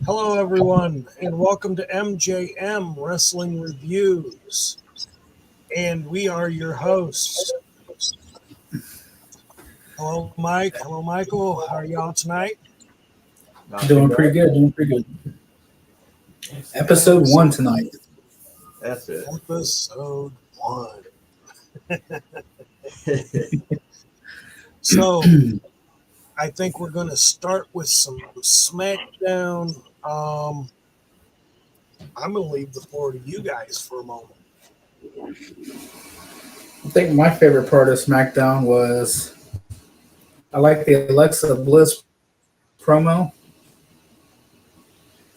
Hello, everyone, and welcome to MJM Wrestling Reviews. And we are your hosts. Hello, Mike. Hello, Michael. How are y'all tonight? Doing pretty good. Episode 1 tonight. That's it. Episode 1. So, I think we're going to start with some SmackDown. I'm going to leave the floor to you guys for a moment. I think my favorite part of SmackDown was I like the Alexa Bliss promo.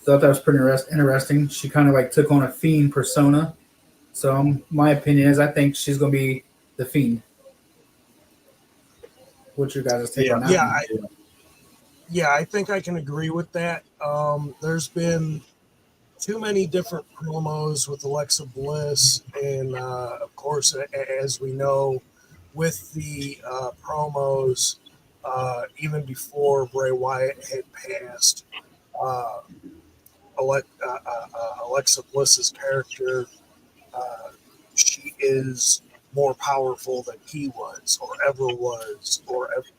Thought that was pretty interesting. She kind of like took on a Fiend persona. So my opinion is I think she's going to be the Fiend. What's your guys' take on that? I think I can agree with that. There's been too many different promos with Alexa Bliss, and of course, as we know, with the promos, even before Bray Wyatt had passed, Alexa Bliss's character, she is more powerful than he was, or ever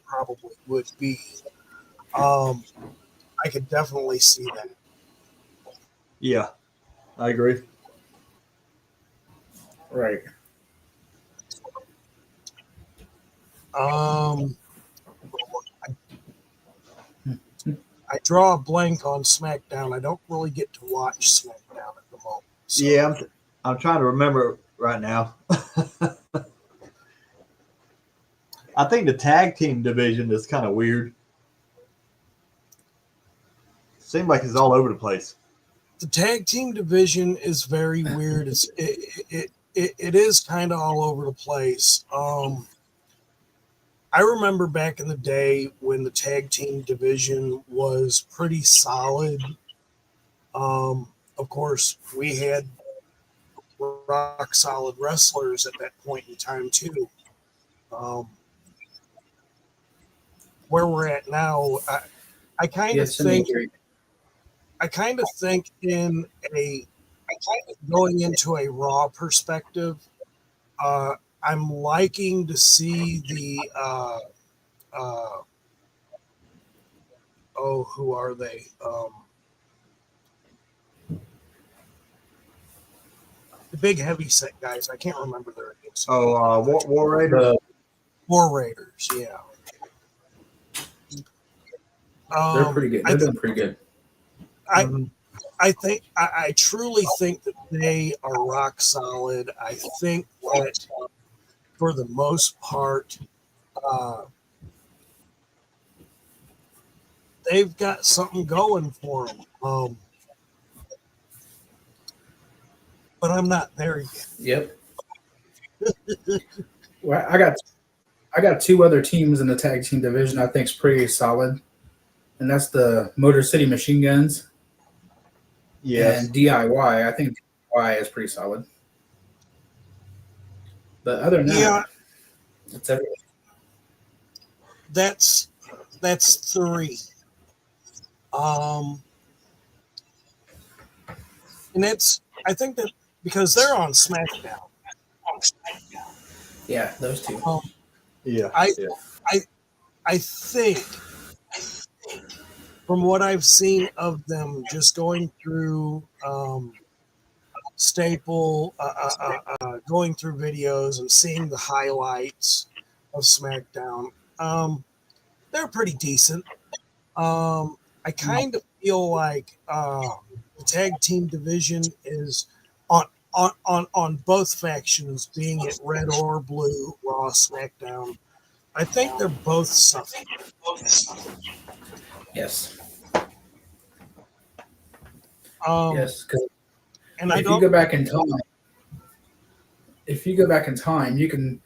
probably would be. I could definitely see that. Yeah, I agree. Right. I draw a blank on SmackDown. I don't really get to watch SmackDown at the moment. So. Yeah, I'm trying to remember right now. I think the tag team division is kind of weird. Seems like it's all over the place. The tag team division is very weird. It is kind of all over the place. I remember back in the day when the tag team division was pretty solid. Of course, we had rock solid wrestlers at that point in time too. Where we're at now, I kind of think going into a Raw perspective, I'm liking to see the who are they? The big heavy set guys. I can't remember their names. War Raiders. War Raiders, yeah. They're pretty good. They're doing pretty good. I truly think that they are rock solid. I think that for the most part, they've got something going for them. But I'm not there yet. Yep. Well, I got two other teams in the tag team division I think is pretty solid, and that's the Motor City Machine Guns. Yes. And DIY. I think DIY is pretty solid. But other than that, it's everything. That's 3. And I think that because they're on SmackDown. Yeah, those two. I think from what I've seen of them, just going through Staple, going through videos and seeing the highlights of SmackDown, they're pretty decent. I kind of feel like the tag team division is on both factions, being it red or blue, Raw, SmackDown. I think they're both suffering. Yes. Yes. And if you go back in time, you can.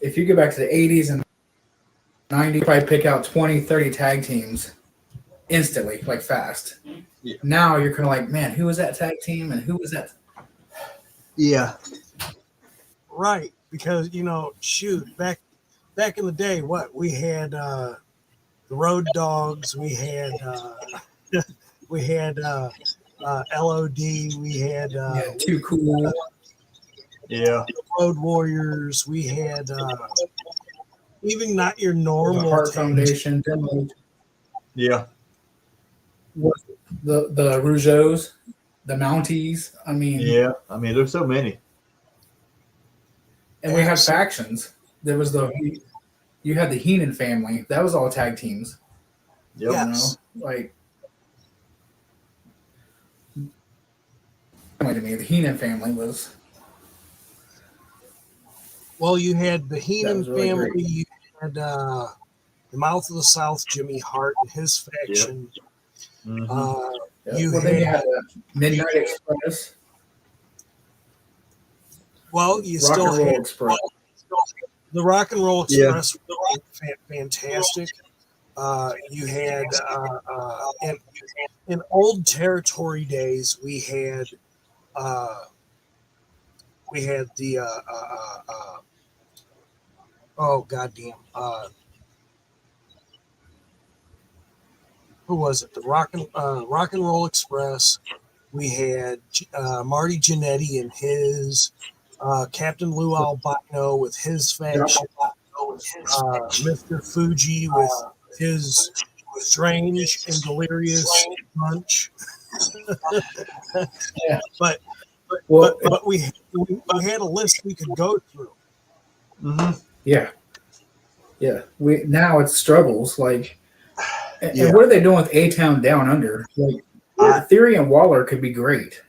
If you go back to the 80s and 90s, probably pick out 20, 30 tag teams instantly, like fast. Yeah. Now you're kind of like, man, who was that tag team and who was that? Yeah. Right, because back in the day, we had the Road Dogs, we had We had LOD. We had Too Cool. Yeah. Road Warriors. We had even not your The normal Heart tag. Foundation. Demo. Yeah. The Rougeaus, the Mounties. I mean, Yeah. I mean, there's so many. and we had Absolutely. factions. There was you had the Heenan family. That was all tag teams. Yep. Yes. You know, like to me, the Heenan family was Well, you had the that Heenan was really family. great. You had the Mouth of the South, Jimmy Hart and his faction. Mm-hmm. You Well, then you had had Midnight Express, you Rock still and Roll had Express. the Rock and Roll Yeah. Express. Fantastic. You had in old territory days we had the oh goddamn who was it? The Rock and Roll Express. We had Marty Jannetty and his Captain Lou Albino with his faction, Mr. Fuji with his strange and delirious bunch. Yeah. But Well, we had a list we could go through. Mm-hmm. yeah. We now it's struggles like, and Yeah. what are they doing with A Town Down Under? Like, Theory and Waller could be great.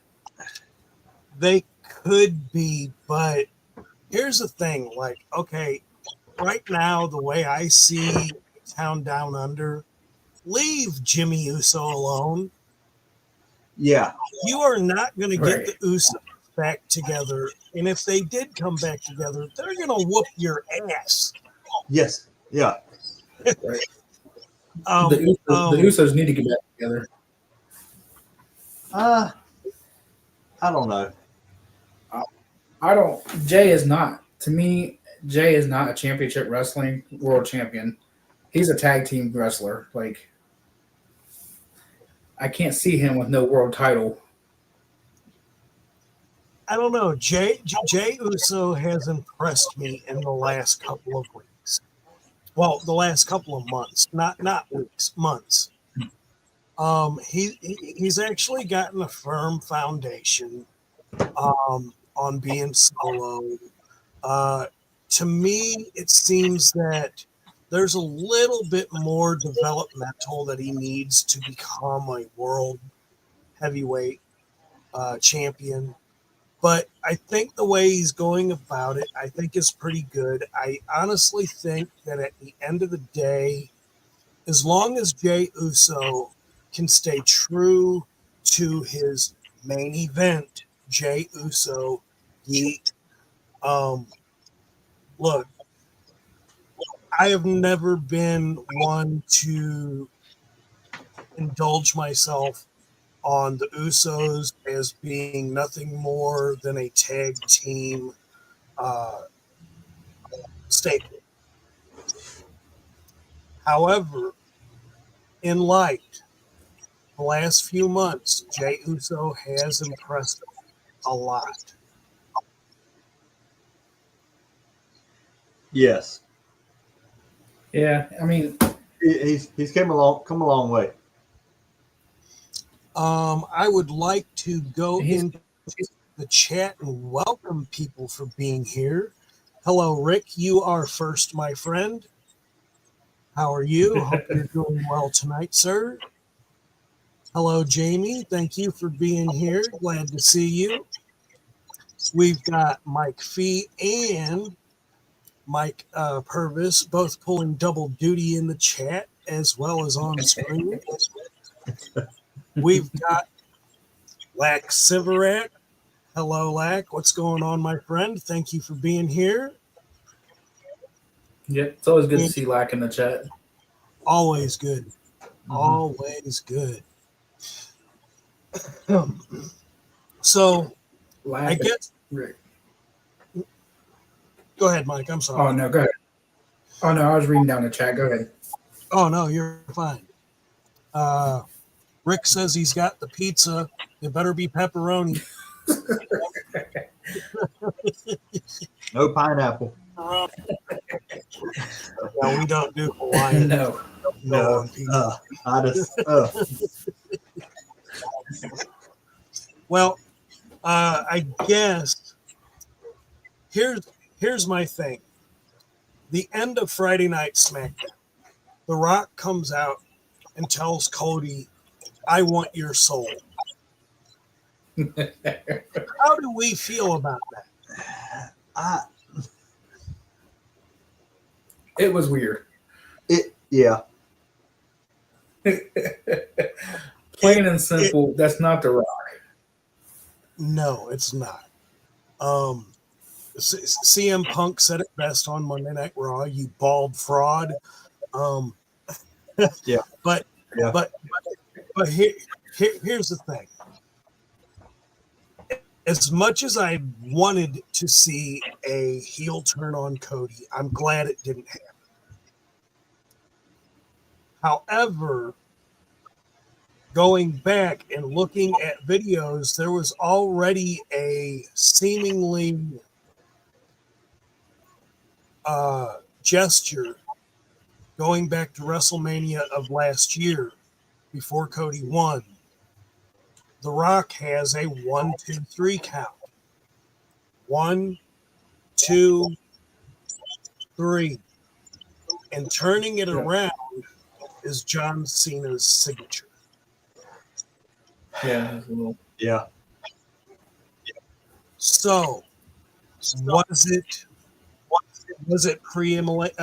They could be, but here's the thing. Like, okay, right now the way I see Town Down Under, leave Jimmy Uso alone. Yeah. You are not going to get Right. the Usos back together, and if they did come back together, they're going to whoop your ass. Yes. Yeah. Right. Um, The Usos need to get back together. I don't know. I don't. Jay is not. To me, Jay is not a championship wrestling world champion. He's a tag team wrestler. Like, I can't see him with no world title. I don't know. Jay Uso has impressed me in the last couple of weeks. Well, the last couple of months, not weeks, months. He's actually gotten a firm foundation on being solo. To me, it seems that there's a little bit more developmental that he needs to become a world heavyweight champion. But I think the way he's going about it, I think is pretty good. I honestly think that at the end of the day, as long as Jay Uso can stay true to his main event, Jay Uso, look, I have never been one to indulge myself on the Usos as being nothing more than a tag team staple. However, in light, the last few months, Jay Uso has impressed a lot. Yes. Yeah, I mean, He's come a long way. I would like to go he's into the chat and welcome people for being here. Hello, Rick. You are first, my friend. How are you? Hope you're doing well tonight, sir. Hello, Jamie. Thank you for being here. Glad to see you. We've got Mike Fee and Mike Purvis both pulling double duty in the chat as well as on screen. We've got Lack Sivarak. Hello, Lack. What's going on, my friend? Thank you for being here. yeah, it's always good to see Lack in the chat. Always good. Always good. So, Lack I guess. Rick. Go ahead, Mike. I'm sorry. Oh no, go ahead. Oh no, I was reading down the chat. Go ahead. Oh, no, you're fine. Rick says he's got the pizza. It better be pepperoni. No pineapple. No, we don't do Hawaiian. No. No. On pizza. I just. Well, I guess here's my thing. The end of Friday Night SmackDown, The Rock comes out and tells Cody, "I want your soul." How do we feel about that? It was weird. Yeah. Plain and simple, that's not The Rock. No, it's not. CM Punk said it best on Monday Night Raw. You bald fraud. Yeah. But here's the thing. As much as I wanted to see a heel turn on Cody, I'm glad it didn't happen. However, going back and looking at videos, there was already a seemingly gesture going back to WrestleMania of last year before Cody won. The Rock has a 1, 2, 3 count. 1, 2, 3. And turning it around is John Cena's signature. Yeah. Yeah. So, was it pre-emulated?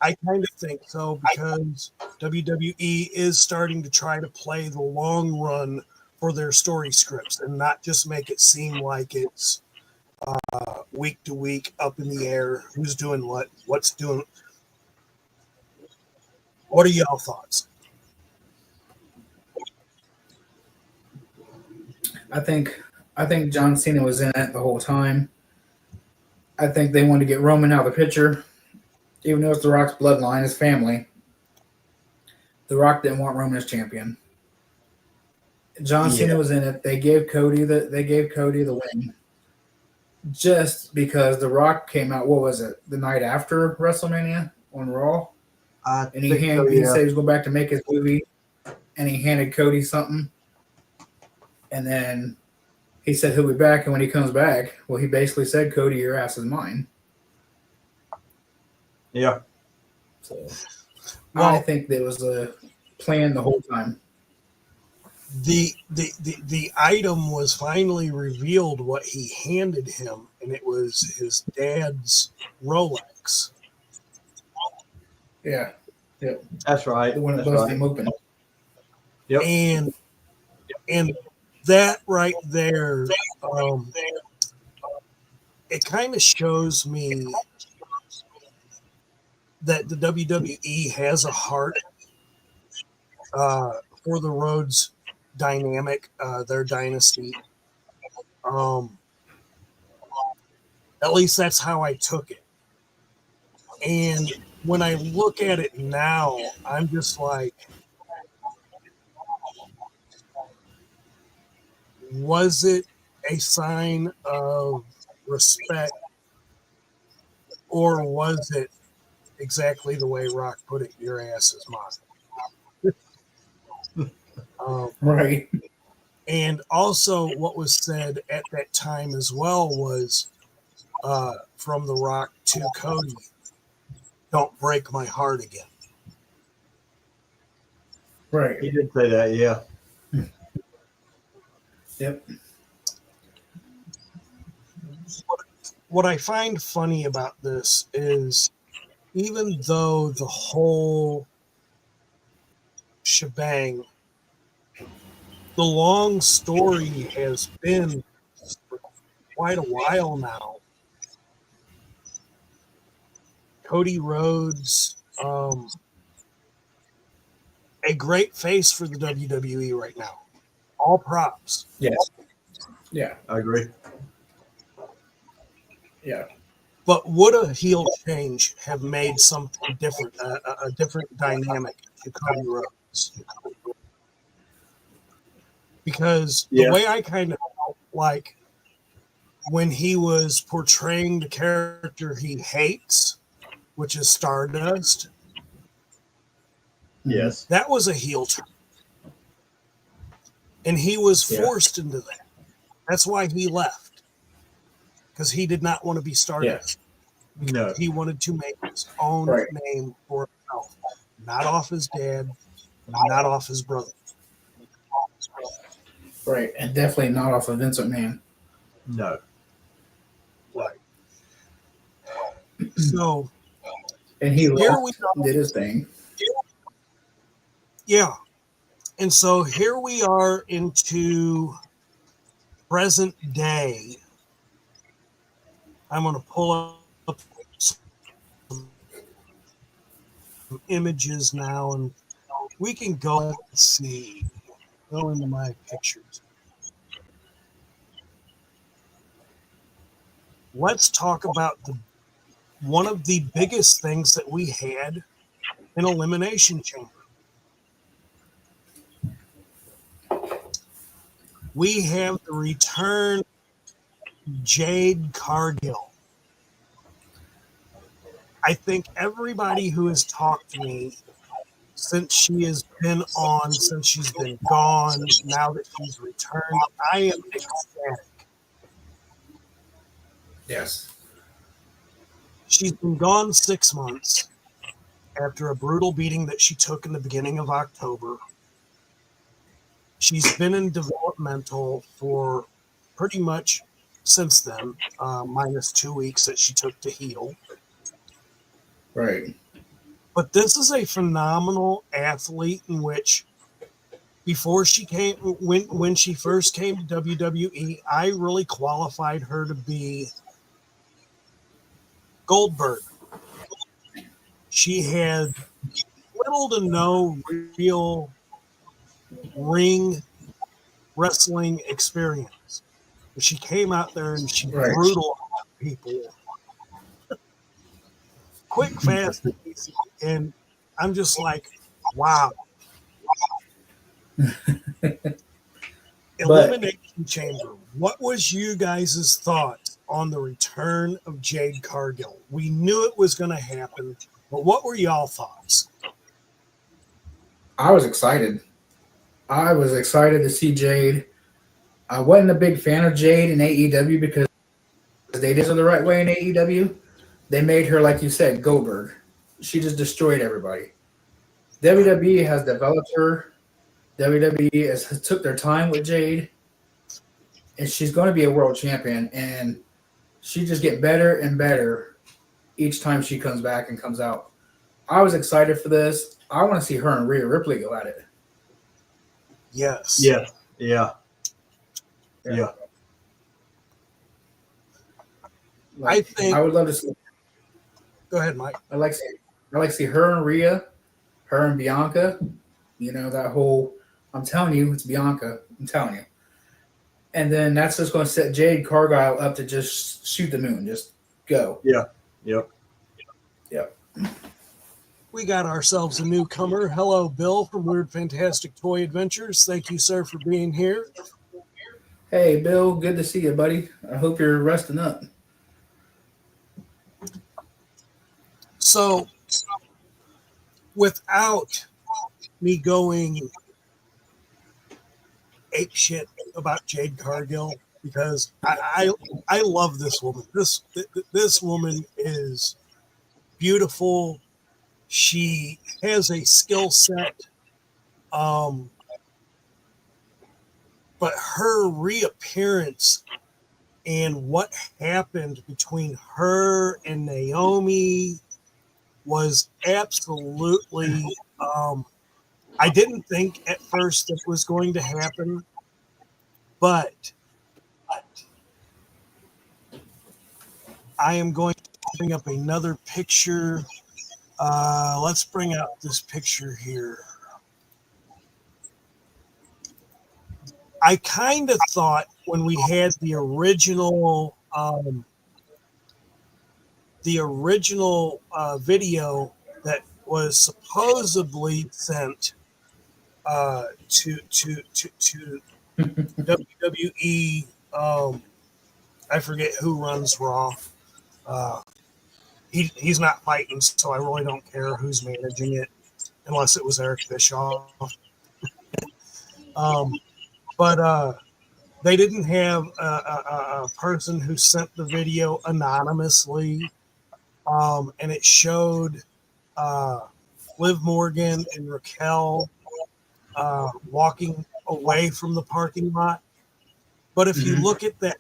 I kind of think so, because WWE is starting to try to play the long run for their story scripts and not just make it seem like it's week to week, up in the air, who's doing what's doing. What are y'all thoughts? I think John Cena was in it the whole time. I think they wanted to get Roman out of the picture, even though it's The Rock's bloodline, his family. The Rock didn't want Roman as champion. John Cena was in it. They gave Cody the win, just because The Rock came out. What was it? The night after WrestleMania on Raw, and he said he was going back to make his movie, and he handed Cody something, and then he said he'll be back. And when he comes back, well, he basically said, "Cody, your ass is mine." Yeah. So I think there was a plan the whole time. The item was finally revealed what he handed him, and it was his dad's Rolex. Yeah. Yep. That's right. The one that busted him open. Yep. And that right there, it kind of shows me that the WWE has a heart for the Rhodes dynamic, their dynasty. At least that's how I took it. And when I look at it now, I'm just like, was it a sign of respect, or was it exactly the way Rock put it, your ass is mine? Right. And also what was said at that time as well was from The Rock to Cody, "Don't break my heart again." Right. He did say that, yeah. Yep. What I find funny about this is, even though the whole shebang, the long story has been for quite a while now. Cody Rhodes, a great face for the WWE right now. All props. Yes. Yeah. I agree. Yeah. But would a heel change have made something different, a different dynamic to Cody Rhodes? Because the way I kind of felt like when he was portraying the character he hates, which is Stardust, Yes. that was a heel turn. And he was forced into that. That's why he left. Because he did not want to be Stardust. No. He wanted to make his own name for himself. Not off his dad, not off his brother. Right, and definitely not off of Vince McMahon. No. Right. So, and he did his thing. Yeah. And so here we are into present day. I'm going to pull up some images now, and we can go, let's see, go into my pictures. Let's talk about one of the biggest things that we had in Elimination Chamber. We have the return of Jade Cargill. I think everybody who has talked to me since she has been on, since she's been gone, now that she's returned, I am ecstatic. Yes. She's been gone 6 months after a brutal beating that she took in the beginning of October. She's been in developmental for pretty much since then, minus 2 weeks that she took to heal. Right. But this is a phenomenal athlete in which before she came, when she first came to WWE, I really qualified her to be Goldberg. She had little to no real ring wrestling experience. She came out there and she brutalized people. Quick, fast, and easy. And I'm just like, wow. Elimination Chamber. What was you guys' thoughts on the return of Jade Cargill? We knew it was going to happen, but what were y'all thoughts? I was excited. I was excited to see Jade. I wasn't a big fan of Jade in AEW because they did it the right way in AEW. They made her, like you said, Goldberg. She just destroyed everybody. WWE has developed her. WWE has took their time with Jade. And she's going to be a world champion. And she just get better and better each time she comes back and comes out. I was excited for this. I want to see her and Rhea Ripley go at it. Yes. Yeah. Yeah. Yeah. Like, I think I would love to see. Go ahead, Mike. I like to see her and Rhea, her and Bianca. You know, that whole. I'm telling you, it's Bianca. I'm telling you. And then that's just going to set Jade Cargill up to just shoot the moon. Just go. Yeah. Yep. Yep. We got ourselves a newcomer. Hello, Bill from Weird Fantastic Toy Adventures. Thank you, sir, for being here. Hey, Bill. Good to see you, buddy. I hope you're resting up. So, without me going ape shit about Jade Cargill, because I love this woman. This woman is beautiful. She has a skill set, but her reappearance and what happened between her and Naomi was absolutely. I didn't think at first it was going to happen, but I am going to bring up another picture. Let's bring up this picture here. I kind of thought when we had the original video that was supposedly sent to WWE. I forget who runs Raw. He's not fighting, so I really don't care who's managing it, unless it was Eric Bischoff. But they didn't have a person who sent the video anonymously, and it showed Liv Morgan and Raquel walking away from the parking lot. But if you look at that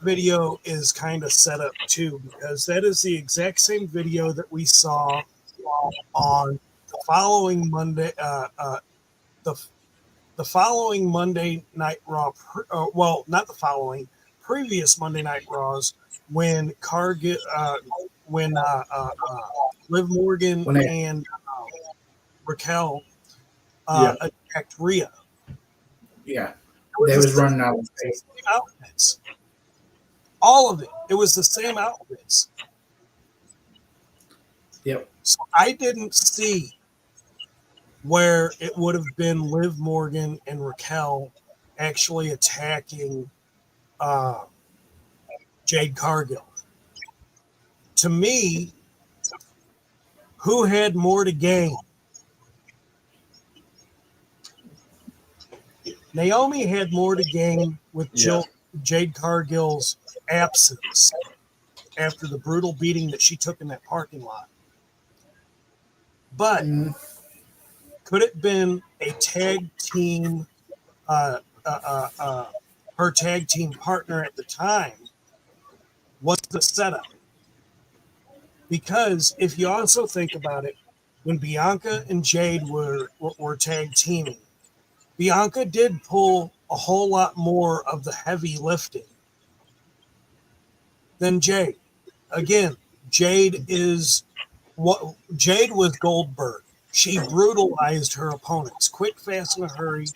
video is kind of set up too, because that is the exact same video that we saw on the following Monday. The following Monday Night Raw, not the following, previous Monday Night Raws, when Liv Morgan and Raquel attacked Rhea. Yeah, they was running out of space. Outfits. All of it. It was the same outfits. Yep. So I didn't see where it would have been Liv Morgan and Raquel actually attacking Jade Cargill. To me, who had more to gain? Naomi had more to gain with Jade Cargill's absence after the brutal beating that she took in that parking lot. But could it have been a tag team, her tag team partner at the time was the setup? Because if you also think about it, when Bianca and Jade were tag teaming, Bianca did pull a whole lot more of the heavy lifting than Jade. Again, Jade was Goldberg. She brutalized her opponents, quick, fast, in a hurry.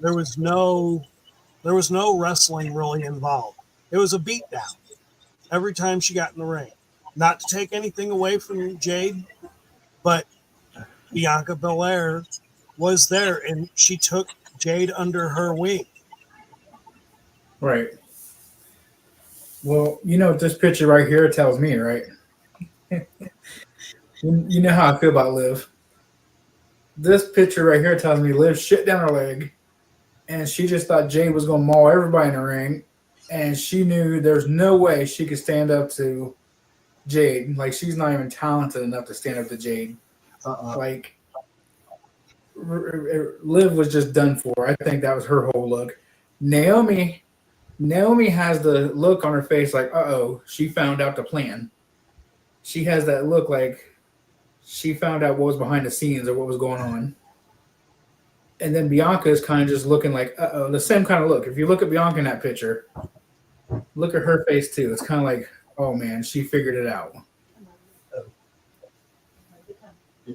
There was no wrestling really involved. It was a beatdown every time she got in the ring. Not to take anything away from Jade, but Bianca Belair was there, and she took Jade under her wing. Right. Well, you know what this picture right here tells me, right? You know how I feel about Liv. This picture right here tells me Liv shit down her leg, and she just thought Jade was going to maul everybody in the ring, and she knew there's no way she could stand up to Jade. Like, she's not even talented enough to stand up to Jade. Like, Liv was just done for. I think that was her whole look. Naomi has the look on her face like, uh-oh, she found out the plan. She has that look like she found out what was behind the scenes or what was going on. And then Bianca is kind of just looking like, uh-oh, the same kind of look. If you look at Bianca in that picture, look at her face too. It's kind of like, oh man, she figured it out.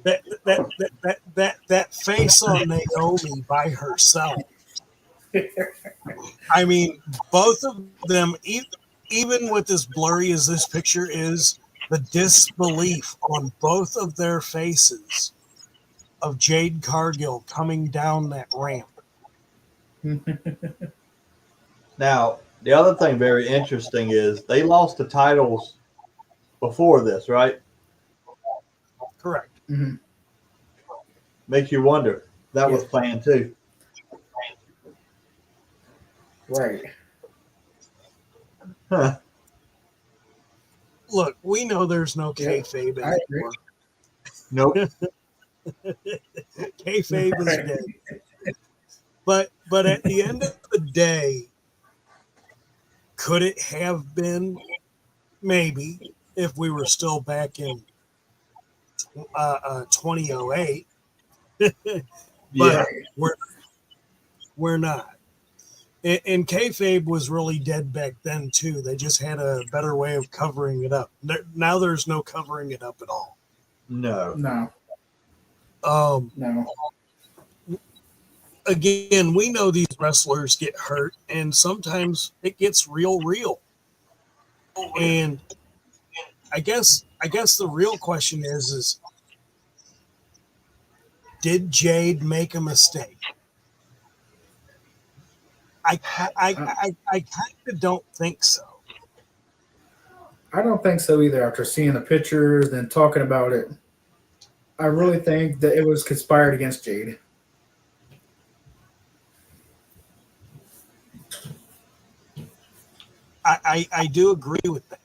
That face on Naomi by herself. I mean, both of them, even with as blurry as this picture is, the disbelief on both of their faces of Jade Cargill coming down that ramp. Now, the other thing very interesting is they lost the titles before this, right? Correct. Mm-hmm. Makes you wonder. That was planned too. Right. Huh. Look, we know there's no kayfabe anymore. Nope. Kayfabe is dead. But at the end of the day, could it have been? Maybe, if we were still back in 2008. But we're not. And kayfabe was really dead back then too. They just had a better way of covering it up. Now there's no covering it up at all. No. No. Again, we know these wrestlers get hurt, and sometimes it gets real. And I guess the real question is Did Jade make a mistake? I kind of don't think so. I don't think so either. After seeing the pictures and talking about it, I really think that it was conspired against Jade. I do agree with that.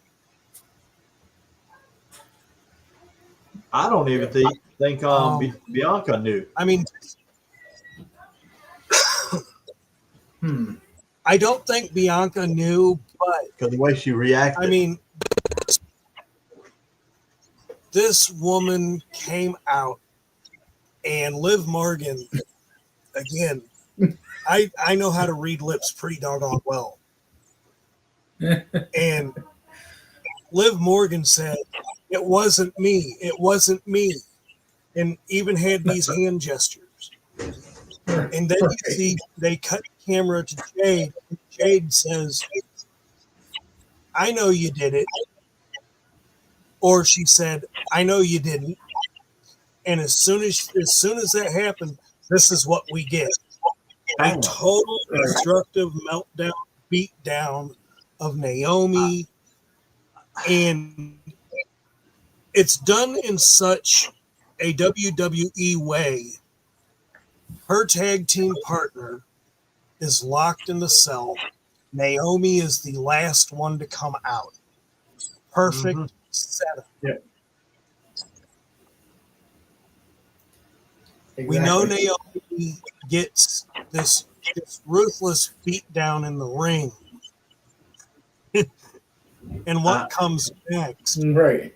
I don't even think Bianca knew. I mean, Hmm. I don't think Bianca knew, but Because the way she reacted. I mean, this woman came out, and Liv Morgan, again, I know how to read lips pretty doggone well. And Liv Morgan said, "It wasn't me. It wasn't me," and even had these hand gestures. And then you see they cut the camera to Jade. And Jade says, "I know you did it," or she said, "I know you didn't." And as soon as that happened, this is what we get: a total destructive meltdown, beatdown of Naomi, and it's done in such a WWE way. Her tag team partner is locked in the cell. Naomi is the last one to come out. Perfect setup. Yeah. Exactly. We know Naomi gets this ruthless beatdown in the ring. And what comes next? Right.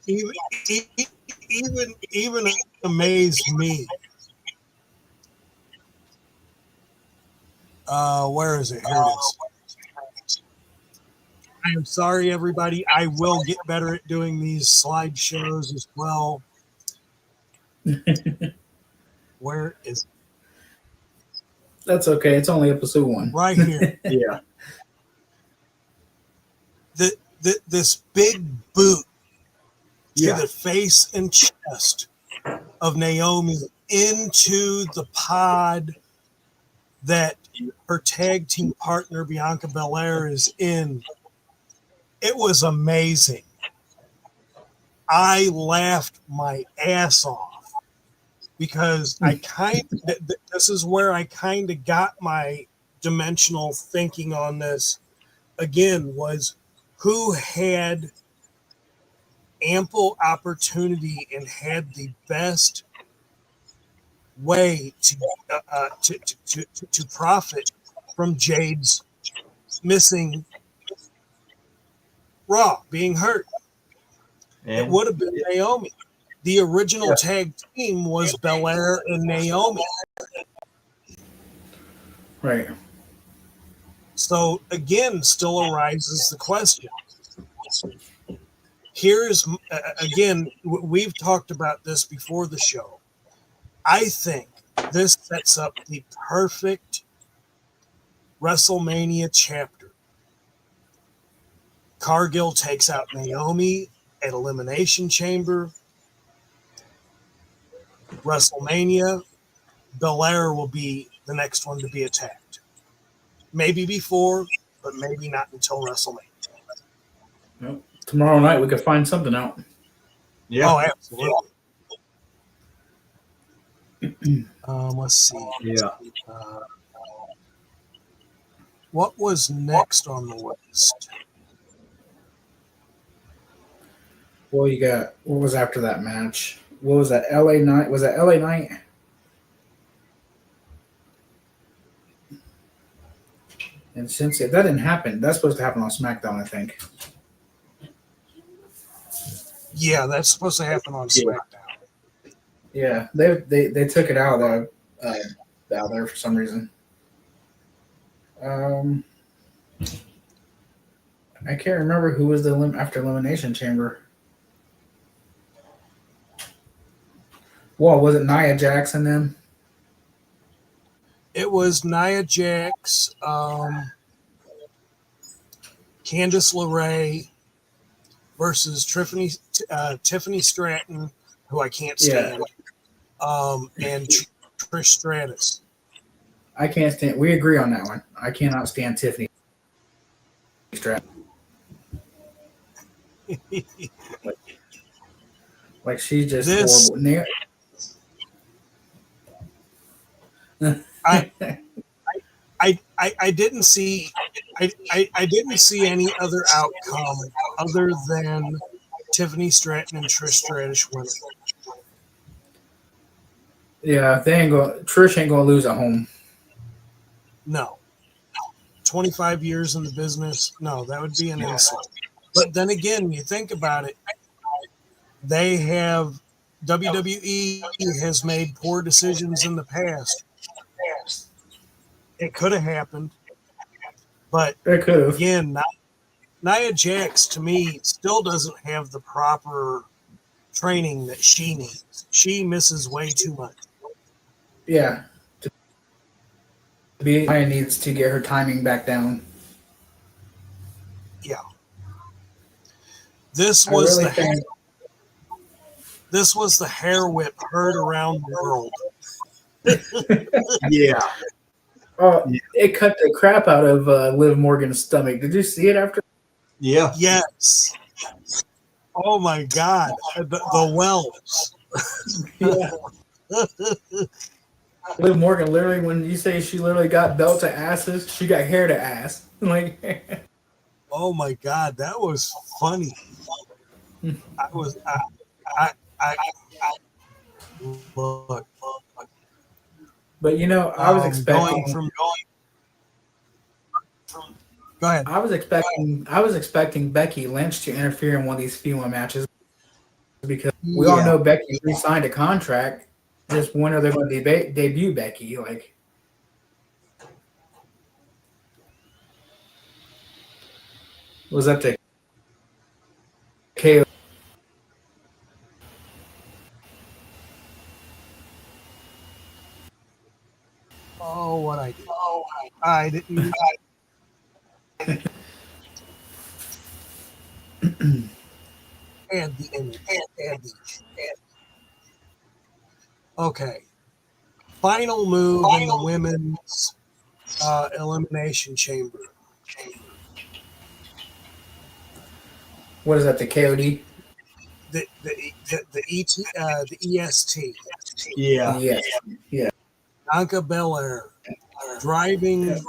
Even amazed me. Where is it? Here it is. I am sorry, everybody. I will get better at doing these slideshows as well. Where is it? That's okay. It's only episode 1. Right here. Yeah. This big boot to Yeah. the face and chest of Naomi into the pod that her tag team partner Bianca Belair is in. It was amazing. I laughed my ass off because this is where I kind of got my dimensional thinking on this again, was who had ample opportunity and had the best way to profit from Jade's missing Raw, being hurt. And it would have been Naomi. The original tag team was Belair and Naomi. Right. So again, still arises the question. Here's again, we've talked about this before the show. I think this sets up the perfect WrestleMania chapter. Cargill takes out Naomi at Elimination Chamber. WrestleMania, Belair will be the next one to be attacked. Maybe before, but maybe not until WrestleMania. Well, tomorrow night we could find something out. yeah. Oh, absolutely. Let's see. Yeah. What was next on the list? Well, you got, what was after that match? What was that? LA Night? Was that LA Night? And since that didn't happen, that's supposed to happen on SmackDown, I think. Yeah, that's supposed to happen on SmackDown. Yeah, they took it out of there for some reason. I can't remember who was the after Elimination Chamber. Well, was it Nia Jax and them? It was Nia Jax, Candice LeRae versus Tiffany Stratton, who I can't stand. and Trish Stratus. I can't stand. We agree on that one. I cannot stand Tiffany Stratus. Like she's just horrible. I didn't see I didn't see any other outcome other than Tiffany Stratton and Trish Stratus winning. Yeah, Trish ain't gonna lose at home. No. 25 years in the business, no, that would be an insult. But then again, you think about it, WWE has made poor decisions in the past. It could have happened, but It could have. again, Nia Jax to me still doesn't have the proper training that she needs. She misses way too much. Yeah. Nia needs to get her timing back down. Yeah. This was the hair whip heard around the world. Yeah. Oh, it cut the crap out of Liv Morgan's stomach. Did you see it after? Yeah. Yes. Oh my God. The wells. Yeah. Liv Morgan literally, when you say she literally got belt to asses, she got hair to ass. Like, oh my God, that was funny. Look. But you know, I was expecting. Go ahead. I was expecting Becky Lynch to interfere in one of these female matches because we all know Becky re-signed a contract. Just when are they going to debut Becky? Like, was that the KO? Oh, what I did. I didn't. Okay. Final move in the women's elimination chamber. What is that? The KOD? The EST. Yeah. Yeah. Bianca Belair driving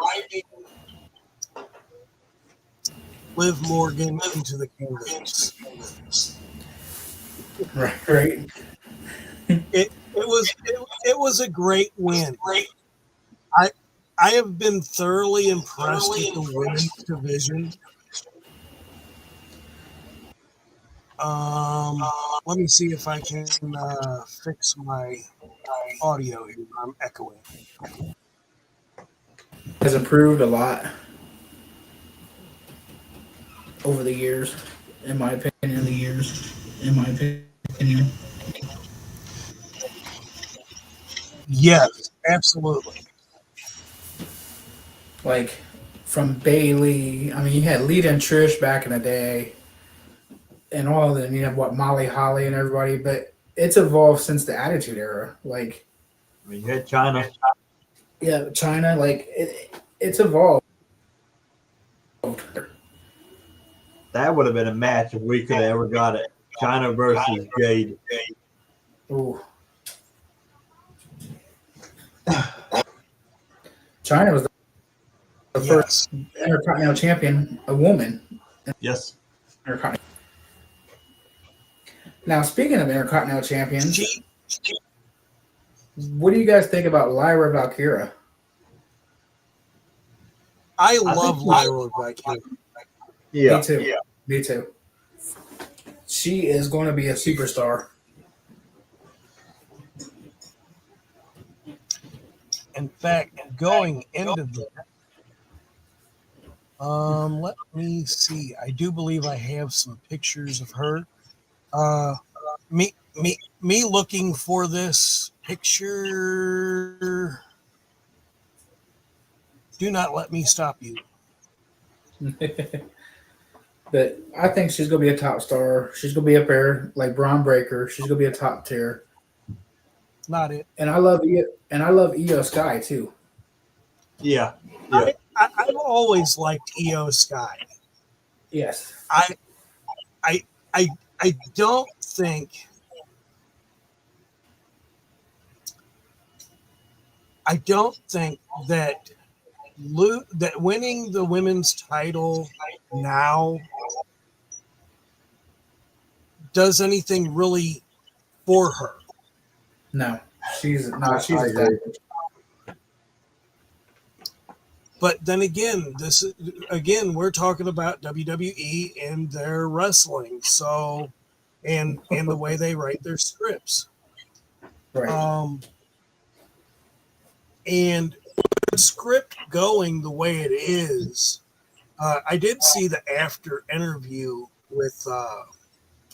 Liv Morgan into the kingdoms. Right. It was a great win. I have been thoroughly impressed with the women's division. Let me see if I can fix my audio here. I'm echoing. Has improved a lot over the years, in my opinion. Yes, absolutely. Like from Bailey, I mean, you had Lita and Trish back in the day, and all of them. You have Molly Holly and everybody, but it's evolved since the Attitude Era. Like, I mean, you had China. Yeah, China. Like it's evolved. That would have been a match if we could have ever got it. China versus Jade. Ooh. China was the first Intercontinental Champion, a woman. Yes. Now, speaking of Intercontinental Champions, what do you guys think about Lyra Valkyria? I love Lyra Valkyria. Yeah. Me too. Me too. She is going to be a superstar. In fact, going into the let me see. I do believe I have some pictures of her. Me looking for this picture. Do not let me stop you. But I think she's going to be a top star. She's going to be up there like Braun Breaker. She's going to be a top tier. not it. And I love Io Sky too. Yeah. Yeah. I've always liked Io Sky. Yes. I I I I don't think that that winning the women's title now does anything really for her. No, she's I agree. established. But then again, we're talking about WWE and their wrestling, so and the way they write their scripts. Right. And the script going the way it is, I did see the after interview with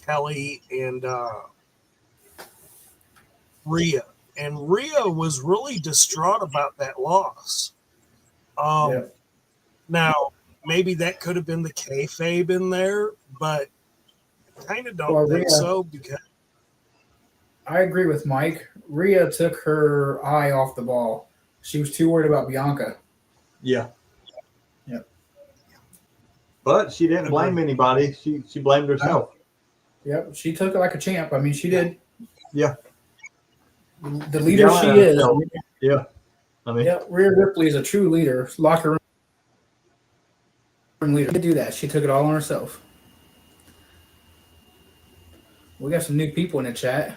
Kelly and Rhea, and Rhea was really distraught about that loss. Yep. Now, maybe that could have been the kayfabe in there, but I kind of don't think Rhea, so because I agree with Mike. Rhea took her eye off the ball. She was too worried about Bianca. Yeah. Yep. But she didn't blame anybody. She blamed herself. Yep. She took it like a champ. I mean, she did. Yeah. The leader she is. Yeah. I mean, yeah, Rhea Ripley is a true leader. Locker room leader. She did do that. She took it all on herself. We got some new people in the chat.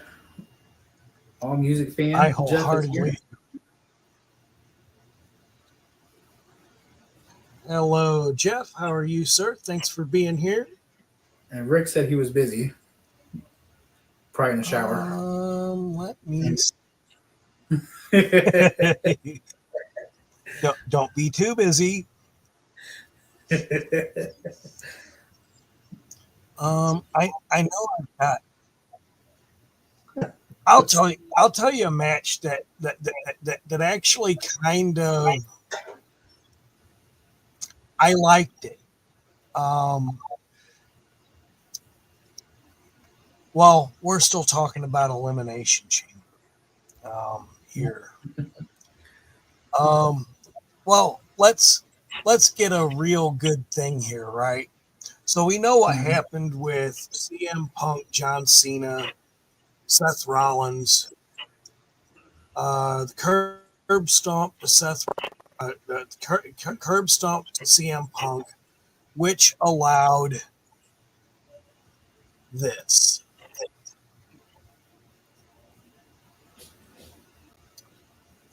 All music fans. I wholeheartedly. Hello, Jeff. How are you, sir? Thanks for being here. And Rick said he was busy. Probably in the shower. Let me. Don't be too busy. I know I've got. I'll tell you a match that actually kind of I liked it. Well, we're still talking about Elimination Chamber here. Well, let's get a real good thing here, right? So we know what happened with CM Punk, John Cena, Seth Rollins, the curb stomp to curb stomp to CM Punk, which allowed this.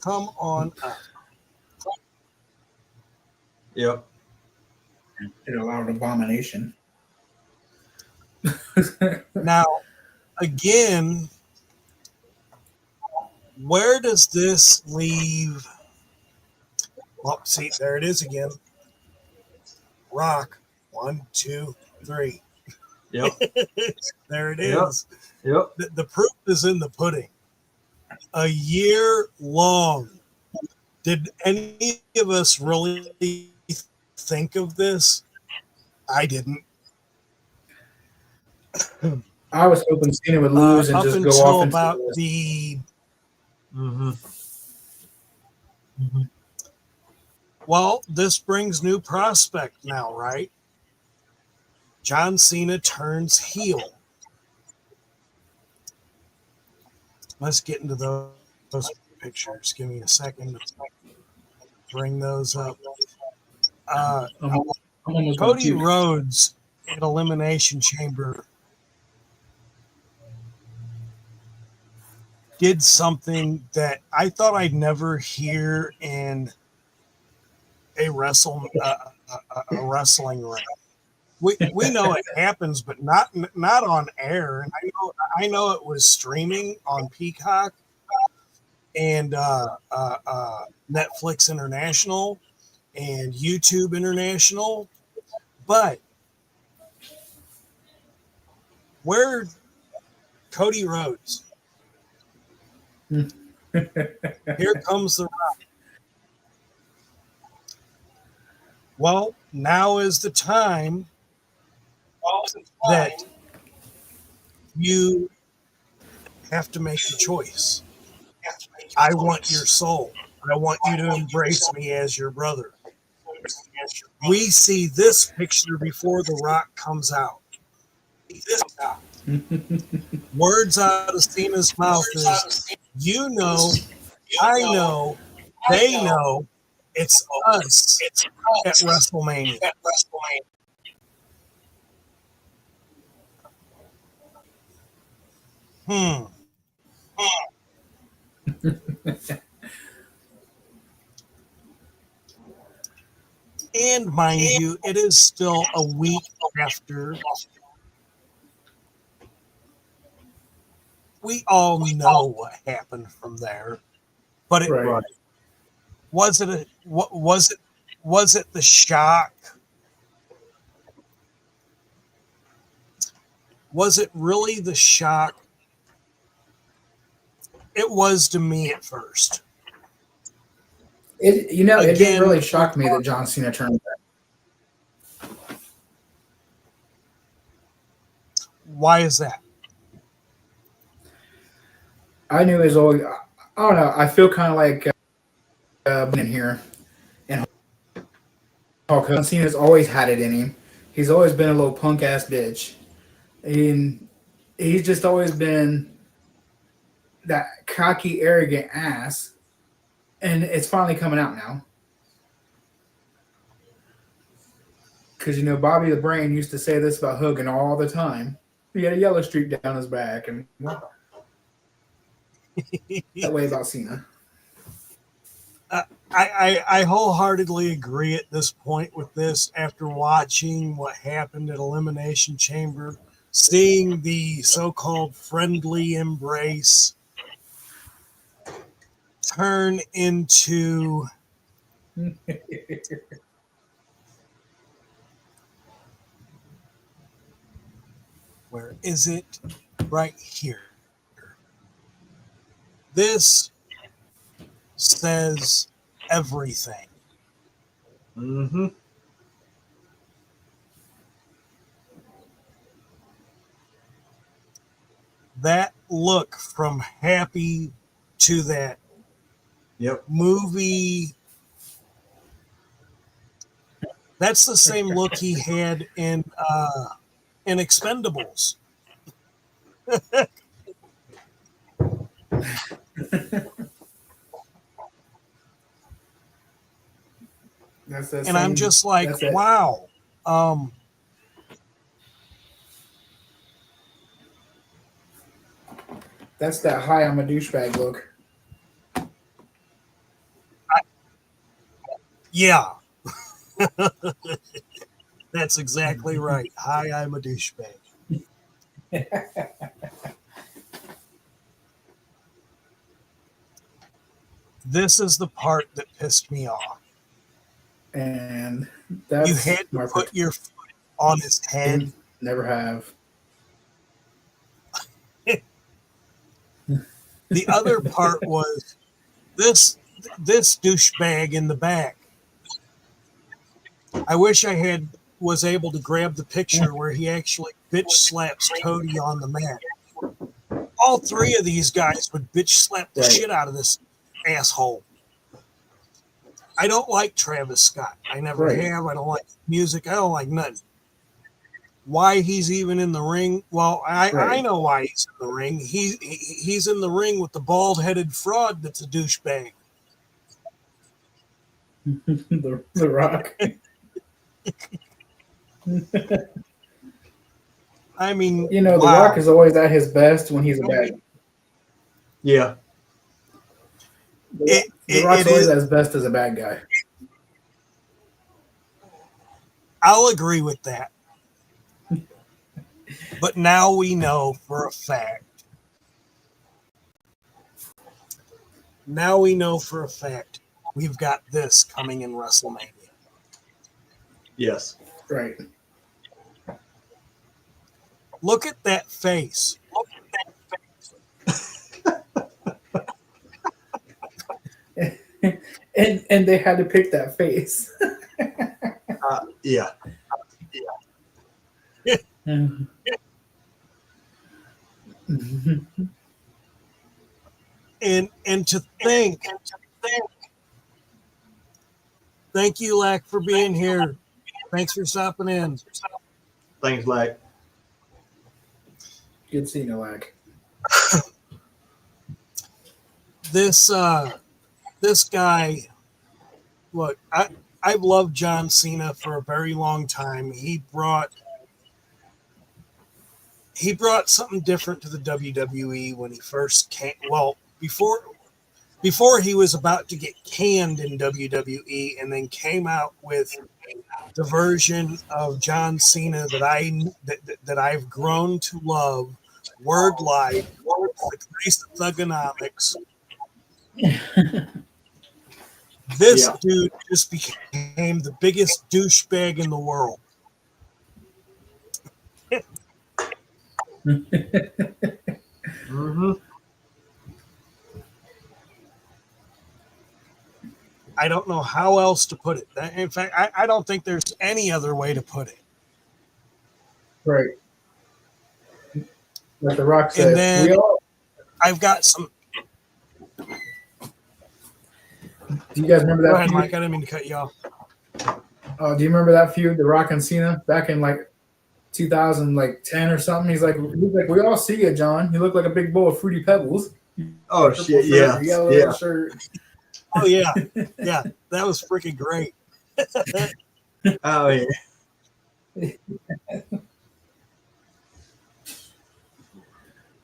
Come on up. Yep. It allowed abomination. Now, again, where does this leave? Well, see, there it is again. Rock. 1, 2, 3. Yep. There it is. Yep. The proof is in the pudding. A year long. Did any of us really think of this? I didn't. I was hoping Cena would lose and just go off into about the. Well, this brings new prospect now, right? John Cena turns heel. Let's get into those pictures. Give me a second to bring those up. Cody Rhodes at Elimination Chamber did something that I thought I'd never hear in a wrestling ring. We know it happens, but not on air. And I know it was streaming on Peacock and Netflix International and YouTube International, but where Cody Rhodes? Here comes the Rock. Well, now is the time that you have to make a choice. I want your soul. I want you to embrace me as your brother. We see this picture before The Rock comes out. Words out of Cena's mouth is, you know, I know, they know, it's us at WrestleMania. Hmm. And mind you, it is still a week after. We all know what happened from there, but it Right. was it was it the shock? Was it really the shock? It was to me at first. It didn't Again, really shock me that John Cena turned back. why is that? I knew it was always. I don't know. I feel kind of like in here, and Hulk Hogan. John Cena's always had it in him. He's always been a little punk ass bitch, and he's just always been that cocky, arrogant ass. And it's finally coming out now. Because Bobby the Brain used to say this about Hogan all the time. He had a yellow streak down his back, and that way about Cena. I wholeheartedly agree at this point with this after watching what happened at Elimination Chamber, seeing the so-called friendly embrace turn into where is it? Right here. This says everything. Mm-hmm. That look from happy to that movie. That's the same look he had in Expendables. And I'm just like, wow. That's that hi, I'm a douchebag look. Yeah. That's exactly right. Hi, I'm a douchebag. This is the part that pissed me off. And that's you had to put your foot on his head. Never have. The other part was this douchebag in the back. I wish I was able to grab the picture where he actually bitch slaps Cody on the mat. All three of these guys would bitch slap the shit out of this asshole. I don't like Travis Scott. I never have. I don't like music. I don't like nothing. Why he's even in the ring? Well, I know why he's in the ring. He's in the ring with the bald-headed fraud that's a douchebag. the Rock. I mean, The Rock is always at his best when he's a bad guy. Yeah. The Rock's always at his best as a bad guy. I'll agree with that. But now we know for a fact. Now we know for a fact we've got this coming in WrestleMania. Yes. Right. Look at that face. and they had to pick that face. Yeah. And to think, thank you, Lack, for being here. Thanks for stopping in. Things like Good seeing you, Lack. This guy, look, I've loved John Cena for a very long time. He brought something different to the WWE when he first came. Well, before he was about to get canned in WWE, and then came out with the version of John Cena that I've grown to love. Word Life, the Grace of Thugonomics. This dude just became the biggest douchebag in the world. mm-hmm. I don't know how else to put it. In fact, I don't think there's any other way to put it. Right. Like The Rock said, And then I've got some. Do you guys remember that? Go ahead, feud? Mike. I didn't mean to cut you off. Do you remember that feud, The Rock and Cena, back in like 2010 or something? He's like, we all see you, John. You look like a big bowl of Fruity Pebbles. Oh shit! Yeah, yellow shirt. Oh yeah, yeah. That was freaking great. Oh yeah.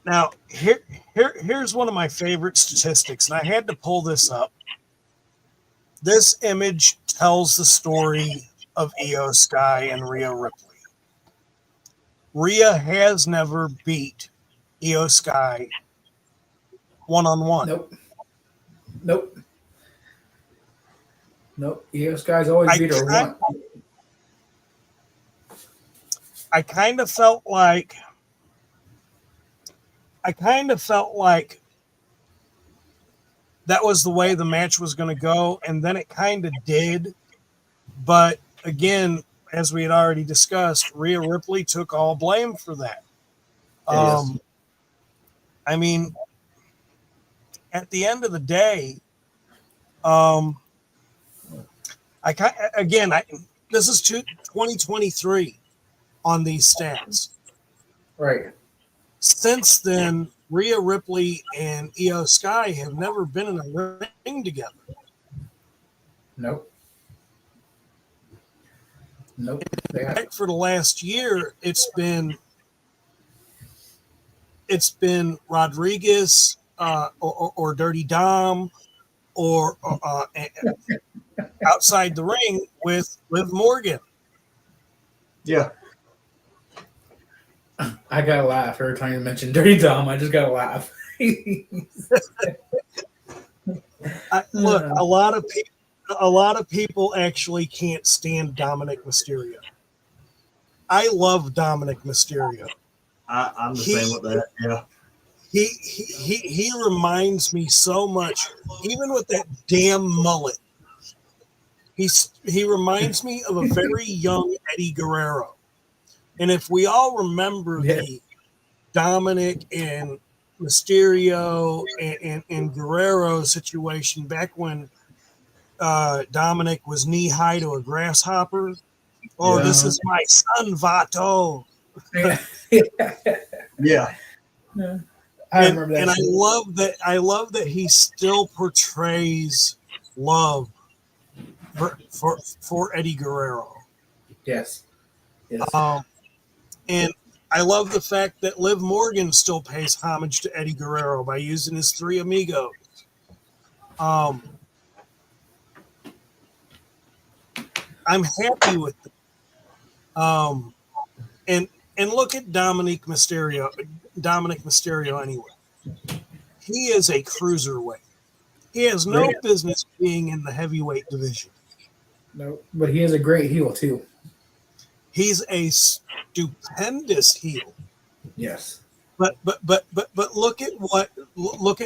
Now, here's one of my favorite statistics, and I had to pull this up. This image tells the story of Io Sky and Rhea Ripley. Rhea has never beat Io Sky one-on-one. Nope. Io Sky's always beat her once. I kind of felt like that was the way the match was going to go, and then it kind of did. But again, as we had already discussed, Rhea Ripley took all blame for that. Yes. I mean, at the end of the day, this is 2023 on these stats. Right. Since then, Rhea Ripley and Io Sky have never been in a ring together. Nope. For the last year, it's been Rodriguez or Dirty Dom or outside the ring with Liv Morgan. Yeah. I gotta laugh every time you mention Dirty Dom. I just gotta laugh. Look, a lot of people actually can't stand Dominic Mysterio. I love Dominic Mysterio. I'm the same with that. Yeah. He reminds me so much, even with that damn mullet. He reminds me of a very young Eddie Guerrero. And if we all remember the Dominic and Mysterio and Guerrero situation back when Dominic was knee high to a grasshopper. Oh, this is my son, Vato. Yeah. I remember that. And I love that he still portrays love for Eddie Guerrero. Yes. And I love the fact that Liv Morgan still pays homage to Eddie Guerrero by using his Three Amigos. I'm happy with it. And look at Dominic Mysterio anyway. He is a cruiserweight. He has no business being in the heavyweight division. No, but he is a great heel too. He's a stupendous heel. Yes. But look at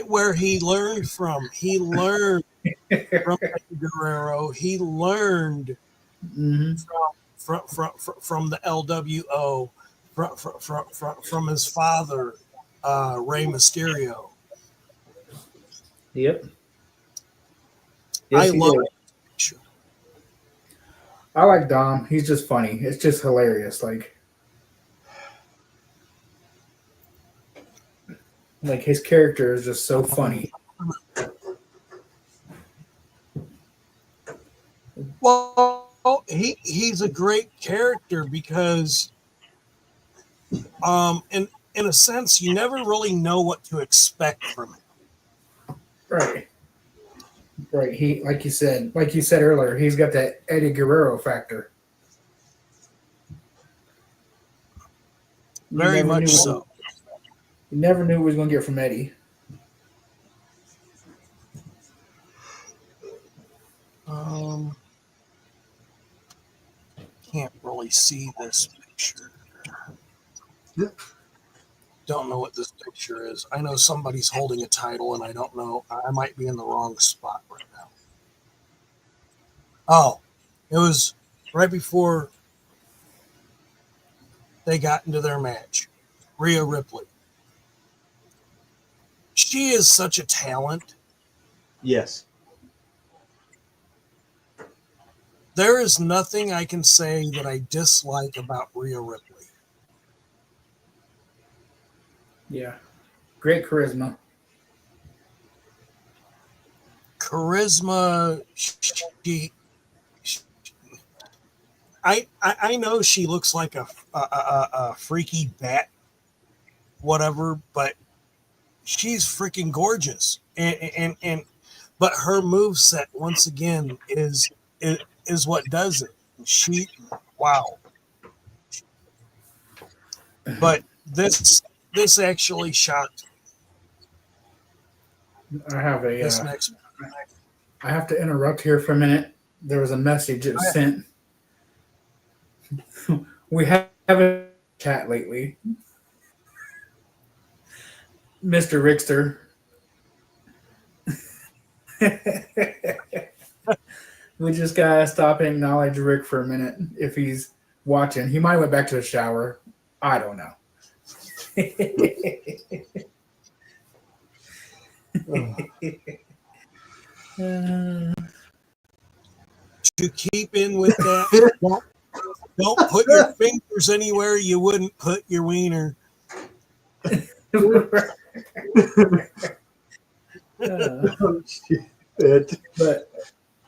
where he learned from. He learned from Eddie Guerrero. He learned from the LWO, from his father, Rey Mysterio. Yep. I Yes, he love did. it. Sure. I like Dom. He's just funny. It's just hilarious. Like his character is just so funny. Well, he's a great character because, in a sense, you never really know what to expect from him. Right. Right. He like you said earlier, he's got that Eddie Guerrero factor. You Very never much knew so. You never knew what he was going to get from Eddie. Can't really see this picture. Yep. Don't know what this picture is. I know somebody's holding a title, and I don't know. I might be in the wrong spot right now. Oh, it was right before they got into their match. Rhea Ripley. She is such a talent. Yes. There is nothing I can say that I dislike about Rhea Ripley. Yeah. Great charisma. Charisma, I know she looks like a freaky bat, whatever, but she's freaking gorgeous, and but her move set once again is what does it. Wow. But this actually shocked I have this next. I have to interrupt here for a minute. There was a message that was sent. We have a chat lately. Mr. Rickster. We just gotta stop and acknowledge Rick for a minute if he's watching. He might have went back to the shower. I don't know. To keep in with that, don't put your fingers anywhere you wouldn't put your wiener. But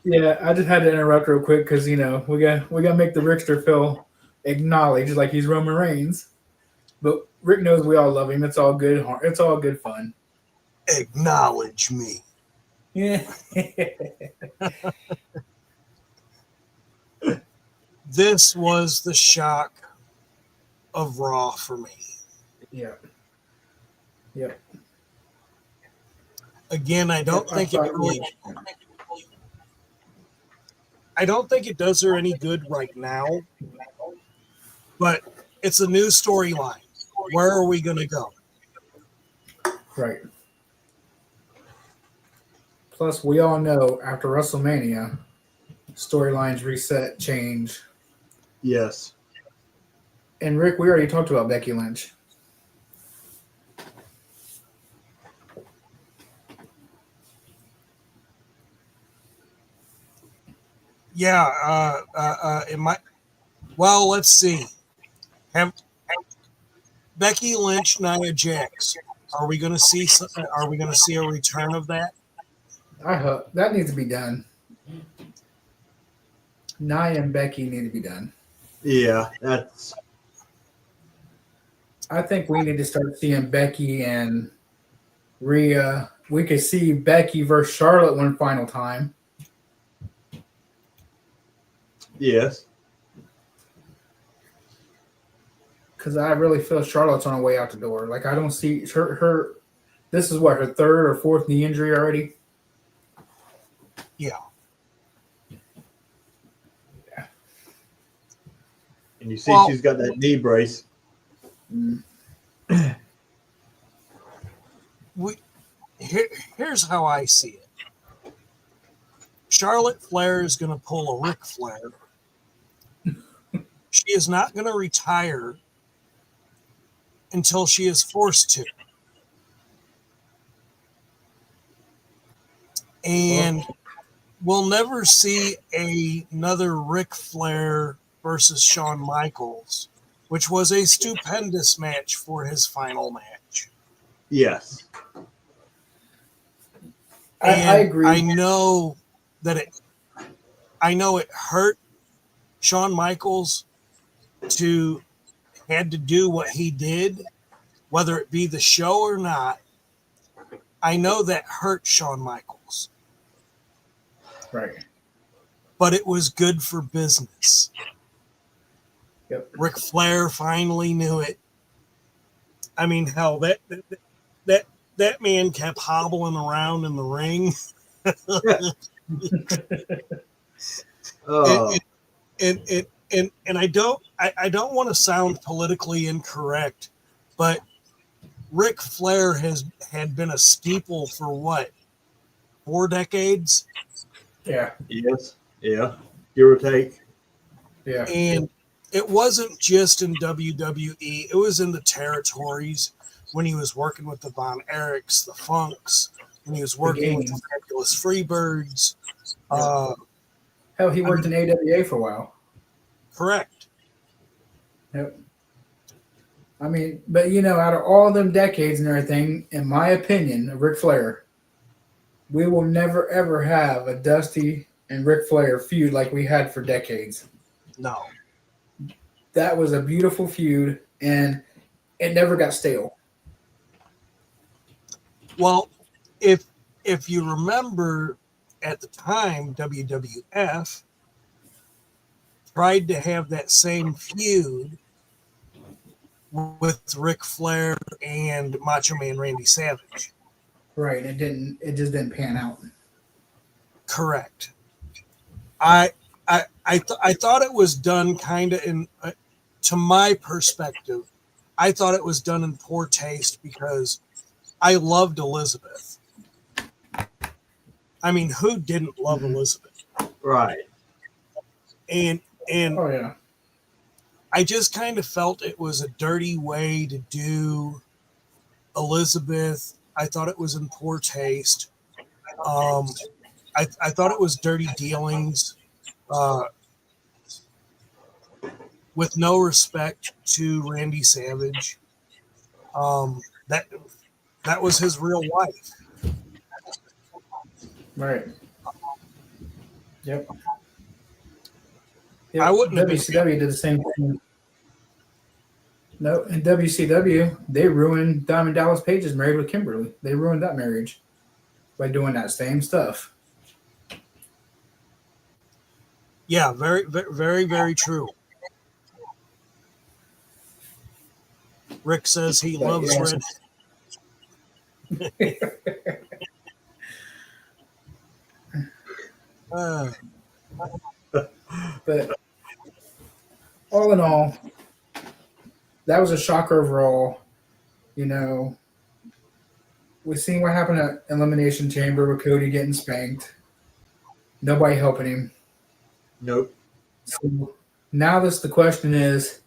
yeah, I just had to interrupt real quick because we got to make the Rickster feel acknowledged like he's Roman Reigns. But Rick knows we all love him. It's all good. It's all good fun. Acknowledge me. Yeah. This was the shock of Raw for me. Yeah. Yeah. Again, I don't think it does her any good right now. But it's a new storyline. Where are we going to go? Right. Plus, we all know after WrestleMania, storylines reset, change. Yes. And Rick, we already talked about Becky Lynch. Yeah, it might. Well, let's see. Have Becky Lynch, Nia Jax. Are we going to see? Are we going to see a return of that? I hope that needs to be done. Nia and Becky need to be done. Yeah, that's. I think we need to start seeing Becky and Rhea. We could see Becky versus Charlotte one final time. Yes. Because I really feel Charlotte's on her way out the door. Like, I don't see her. This is what, her third or fourth knee injury already? Yeah. And you see she's got that knee brace. Here's how I see it. Charlotte Flair is going to pull a Ric Flair. She is not going to retire until she is forced to. And we'll never see another Ric Flair versus Shawn Michaels, which was a stupendous match for his final match. Yes. I agree. I know it hurt Shawn Michaels to had to do what he did, whether it be the show or not. I know that hurt Shawn Michaels. Right. But it was good for business. Yep. Ric Flair finally knew it. I mean, hell, that man kept hobbling around in the ring. And I don't want to sound politically incorrect, but Ric Flair had been a staple for what, 4 decades? Yeah. Yes. Yeah. Give or take. Yeah. And it wasn't just in WWE, it was in the territories when he was working with the Von Erichs, the Funks, when he was working with the Fabulous Freebirds. Hell, he worked in AWA for a while. Correct. Yep. I mean, but out of all them decades and everything, in my opinion, of Ric Flair, we will never ever have a Dusty and Ric Flair feud like we had for decades. No. That was a beautiful feud, and it never got stale. Well, if you remember at the time, WWF tried to have that same feud with Ric Flair and Macho Man Randy Savage. Right. It just didn't pan out. Correct. I thought it was done kind of in, to my perspective, I thought it was done in poor taste because I loved Elizabeth. I mean, who didn't love Elizabeth? Right. And Oh yeah. I just kind of felt it was a dirty way to do Elizabeth. I thought it was in poor taste. I thought it was dirty dealings, with no respect to Randy Savage. That was his real wife. Right. Yep. I wouldn't have WCW did the same thing. No, in WCW, they ruined Diamond Dallas Page's marriage with Kimberly. They ruined that marriage by doing that same stuff. Yeah, very, very, very true. Rick says he loves red. But all in all, that was a shocker overall. We've seen what happened at Elimination Chamber with Cody getting spanked. Nobody helping him. Nope. So now the question is,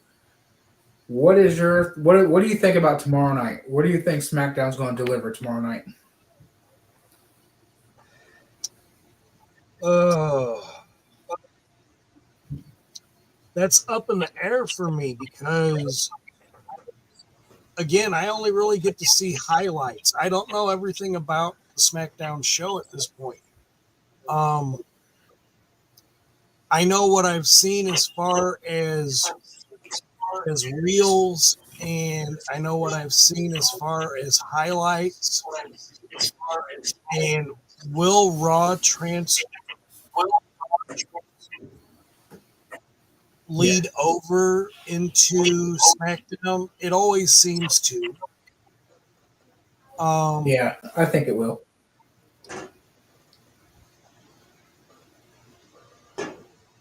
what do you think about tomorrow night? What do you think SmackDown's going to deliver tomorrow night? That's up in the air for me because, again, I only really get to see highlights. I don't know everything about the SmackDown show at this point. I know what I've seen as far as reels, and I know what I've seen as far as highlights. And will Raw lead over into SmackDown? It always seems to. Yeah, I think it will.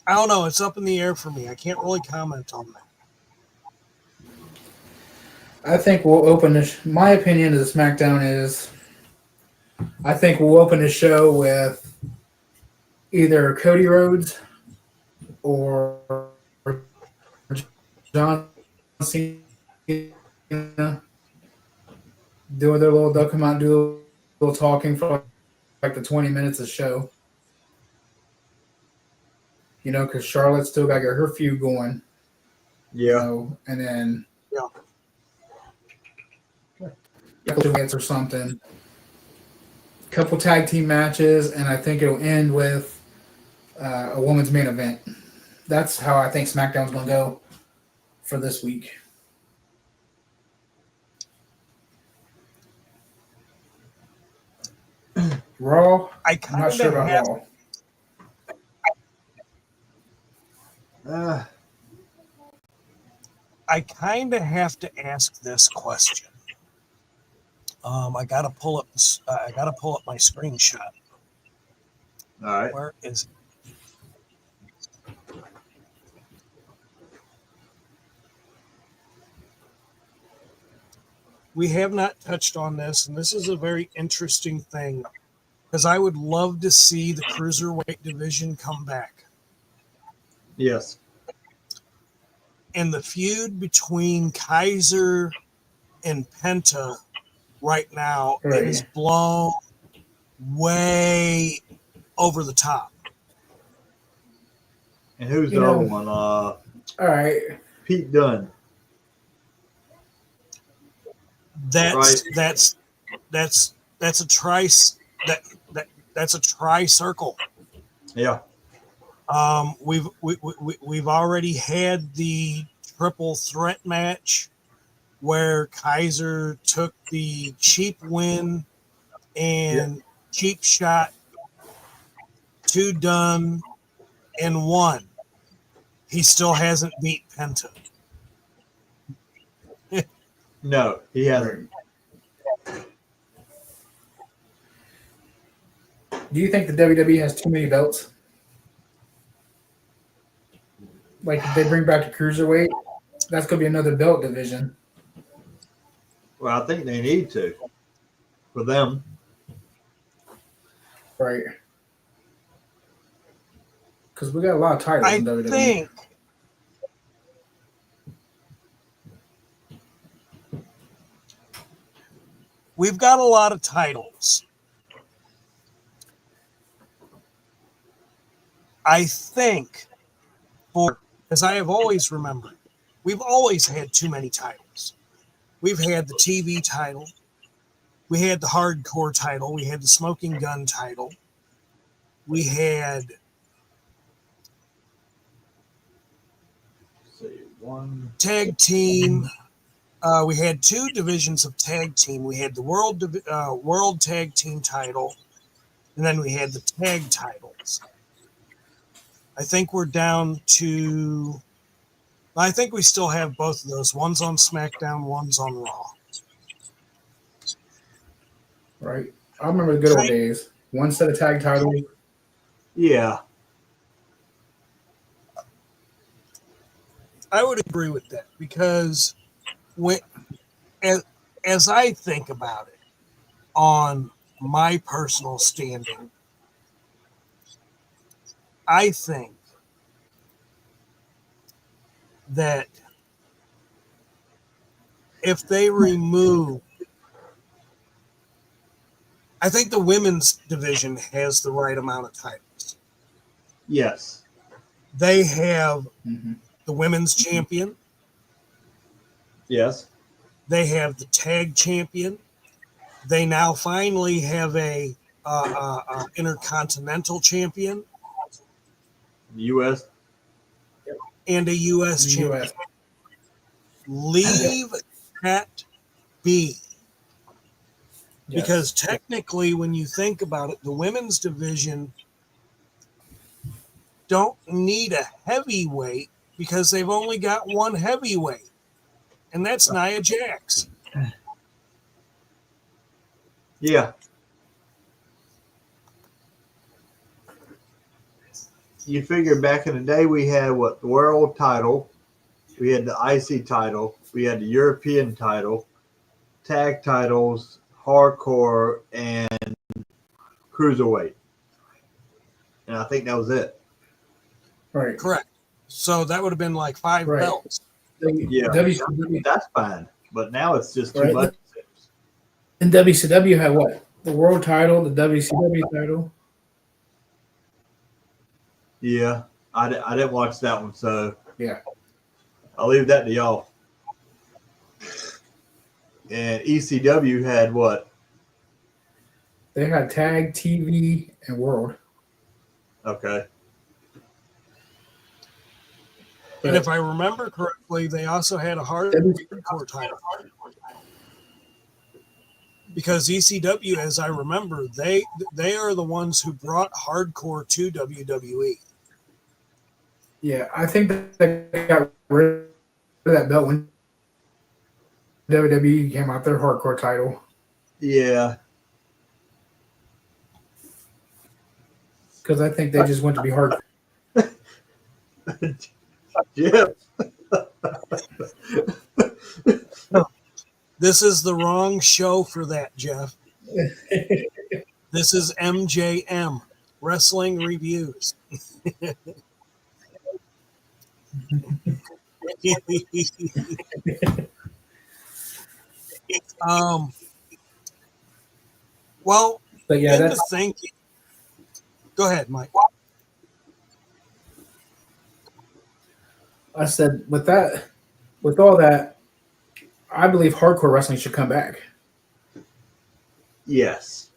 I don't know. It's up in the air for me. I can't really comment on that. I think we'll open this. My opinion of the SmackDown is, I think we'll open the show with either Cody Rhodes or John Cena doing their little. They'll come out and do a little talking for like the 20 minutes of show. Because Charlotte's still got to get her feud going. Yeah. And then Yeah. or something. Couple tag team matches, and I think it'll end with a women's main event. That's how I think SmackDown's going to go for this week. Raw, I'm not sure about Raw. I kind of have to ask this question. I gotta pull up my screenshot. All right. Where is it? We have not touched on this, and this is a very interesting thing because I would love to see the cruiserweight division come back. Yes. And the feud between Kaiser and Penta right now is blown way over the top. And who's the other one? All right. Pete Dunne. That's a tri-circle. Yeah. We've already had the triple threat match where Kaiser took the cheap win and cheap shot to Dunne and won. He still hasn't beat Penta. No, he hasn't. Do you think the WWE has too many belts? Like, if they bring back the cruiserweight, that's going to be another belt division. Well, I think they need to. For them. Right. Because we got a lot of titles in WWE. I think we've got a lot of titles. I think, as I have always remembered, we've always had too many titles. We've had the TV title. We had the hardcore title. We had the smoking gun title. We had tag team. We had two divisions of tag team. We had the world tag team title, and then we had the tag titles. I think we're down to. I think we still have both of those. One's on SmackDown, one's on Raw. Right. I remember the good old days. One set of tag titles. Yeah. I would agree with that because as I think about it, on my personal standing, I think that if they remove, I think the women's division has the right amount of titles. Yes. They have the women's champion. Yes. They have the tag champion. They now finally have a intercontinental champion. U.S. And a U.S. champion. Leave that be. Yes. Because technically, when you think about it, the women's division don't need a heavyweight because they've only got one heavyweight, and that's Nia Jax. Yeah. You figure back in the day, we had the world title, we had the IC title, we had the European title, tag titles, hardcore, and cruiserweight. And I think that was it. Right. Correct. So that would have been like 5 belts. Yeah. WCW. That's fine. But now it's just too much. And WCW had what? The world title, the WCW title. Yeah, I didn't watch that one, so Yeah. I'll leave that to y'all. And ECW had what? They had tag, TV, and world. Okay. And if I remember correctly, they also had a hardcore title. Because ECW, as I remember, they are the ones who brought hardcore to WWE. Yeah, I think they got rid of that belt when WWE came out their hardcore title. Yeah. Because I think they just went to be hard. Yeah. This is the wrong show for that, Jeff. This is MJM Wrestling Reviews. Well, But yeah, into that's thinking. Go ahead, Mike. I said with all that, I believe hardcore wrestling should come back. Yes.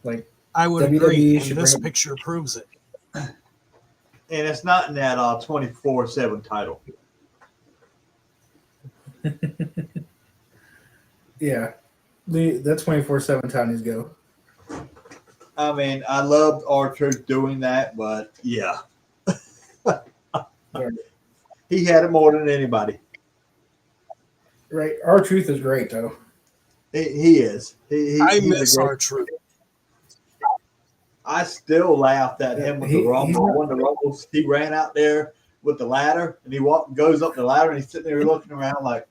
Like I would WWE agree, and should this bring it- picture proves it. And it's not in that 24/7 title. Yeah, that 24/7 time needs to go. I mean, I loved R-Truth doing that, but yeah. He had it more than anybody. Right, R-Truth is great though. He is. I he's miss a great- R-Truth. I still laughed at him with the Rumble. When the Rumble, he ran out there with the ladder, and he goes up the ladder, and he's sitting there looking around like.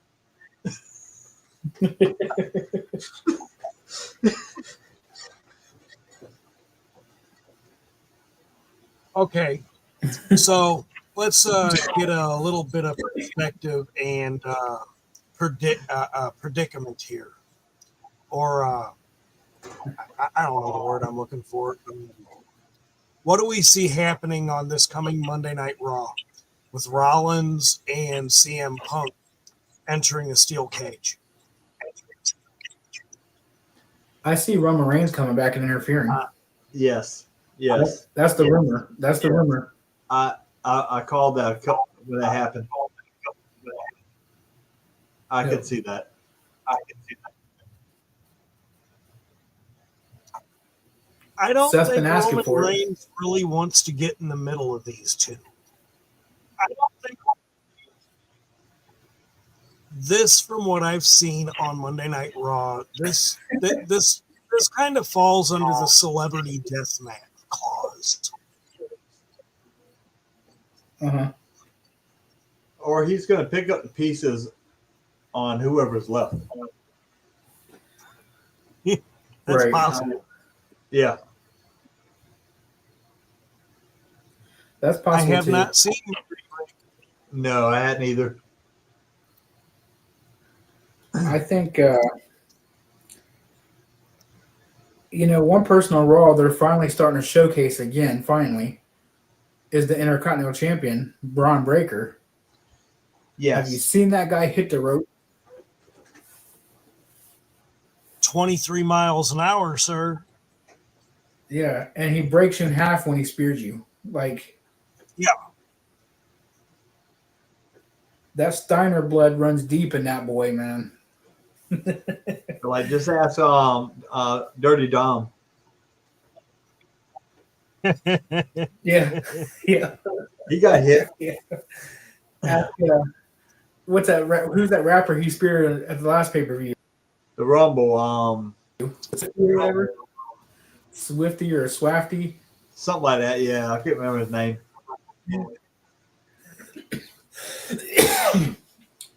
Okay, so let's get a little bit of perspective and predicament here, or I don't know the word I'm looking for. What do we see happening on this coming Monday Night Raw with Rollins and CM Punk entering a steel cage? I see Roman Reigns coming back and interfering. Yes. That's the rumor. That's the rumor. I called that when that happened. I could see that. I don't Seth's think been asking Roman for it. Reigns really wants to get in the middle of these two. I don't think this, from what I've seen on Monday Night Raw, this kind of falls under the celebrity deathmatch clause. Uh-huh. Or he's going to pick up the pieces on whoever's left. That's Right. possible. Yeah. That's I possible have too. not seen. No, I hadn't either. I think one person on Raw they're finally starting to showcase again. Finally, is the Intercontinental Champion Braun Breaker. Yes. Have you seen that guy hit the rope? 23 miles an hour, sir. Yeah, and he breaks you in half when he spears you. Like, Yeah. that Steiner blood runs deep in that boy, man. Like, just ask Dirty Dom. Yeah, yeah. He got hit. What's that? Who's that rapper he speared at the last pay-per-view? The Rumble. Swifty or Swafty? Something like that. Yeah, I can't remember his name.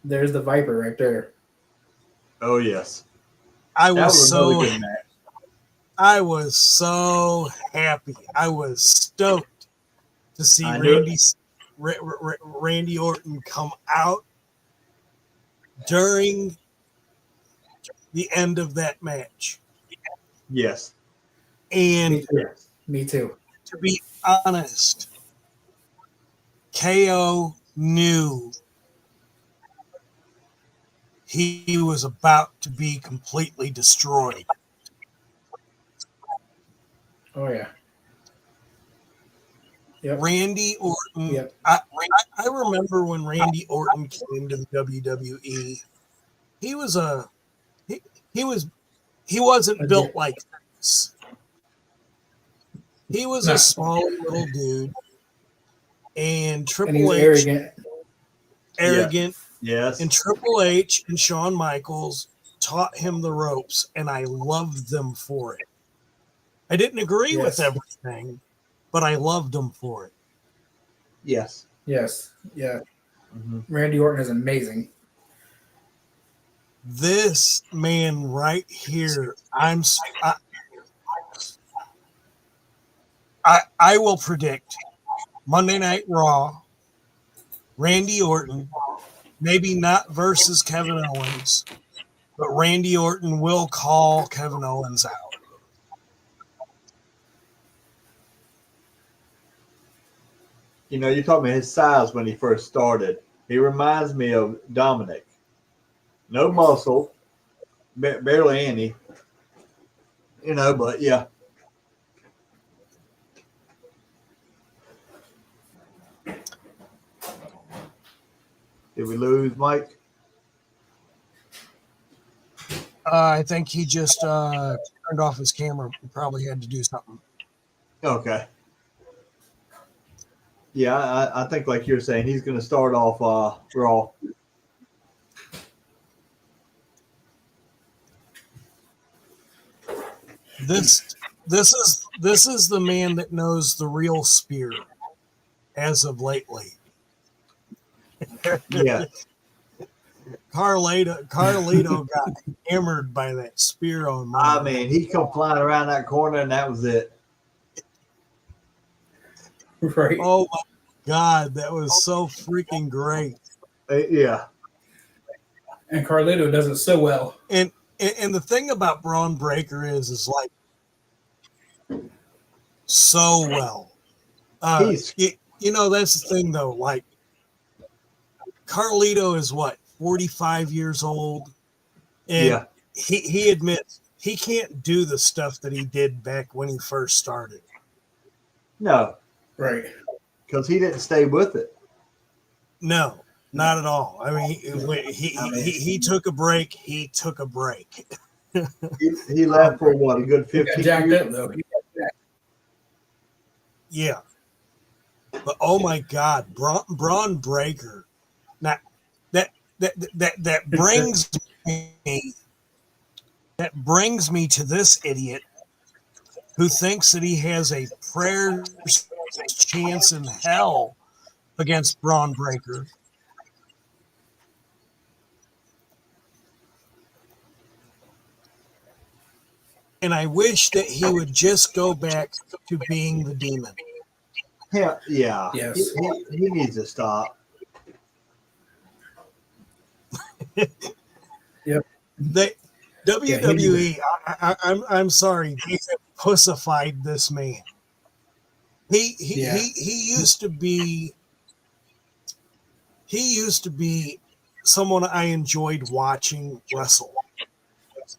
There's the Viper right there. Oh yes. I That was another so good match. I was so happy. I was stoked to see I knew Randy Orton come out during the end of that match. Yes. And Me too. to be honest, KO knew he was about to be completely destroyed. Oh yeah. Yep. Randy Orton. Yep. I remember when Randy Orton came to the WWE. He was he wasn't built like this. He was a small little dude, and Triple H, arrogant. Yes. And Triple H and Shawn Michaels taught him the ropes, and I loved them for it. I didn't agree with everything, but I loved them for it. Yes. Yes. Yeah. Mm-hmm. Randy Orton is amazing. This man right here, I will predict Monday Night Raw, Randy Orton, maybe not versus Kevin Owens, but Randy Orton will call Kevin Owens out. You know, you told me his size when he first started. He reminds me of Dominic. No muscle, barely any. You know, but yeah. Did we lose Mike? I think he just turned off his camera. He probably had to do something. Okay. Yeah, I think like you're saying, he's going to start off Raw. This is the man that knows the real spear as of lately. Yeah. Carlito got hammered by that spear on Monday. I mean, he come flying around that corner, and that was it. Right. Oh my God, that was so freaking great. Yeah. And Carlito does it so well. And the thing about Braun Breaker is like so well. You know, that's the thing though. Like Carlito is what, 45 years old, and he admits he can't do the stuff that he did back when he first started. No. Right. Because he didn't stay with it. No, not at all. I mean, he took a break. He took a break. he left for what, a good 15 years? Though. Yeah. But oh my God, Braun Breaker. Now that brings me to this idiot who thinks that he has a prayer chance in hell against Braun Breaker. And I wish that he would just go back to being the demon. Yeah. Yes. He needs to stop. Yep. WWE, I'm sorry, they have pussified this man. He used to be someone I enjoyed watching wrestle,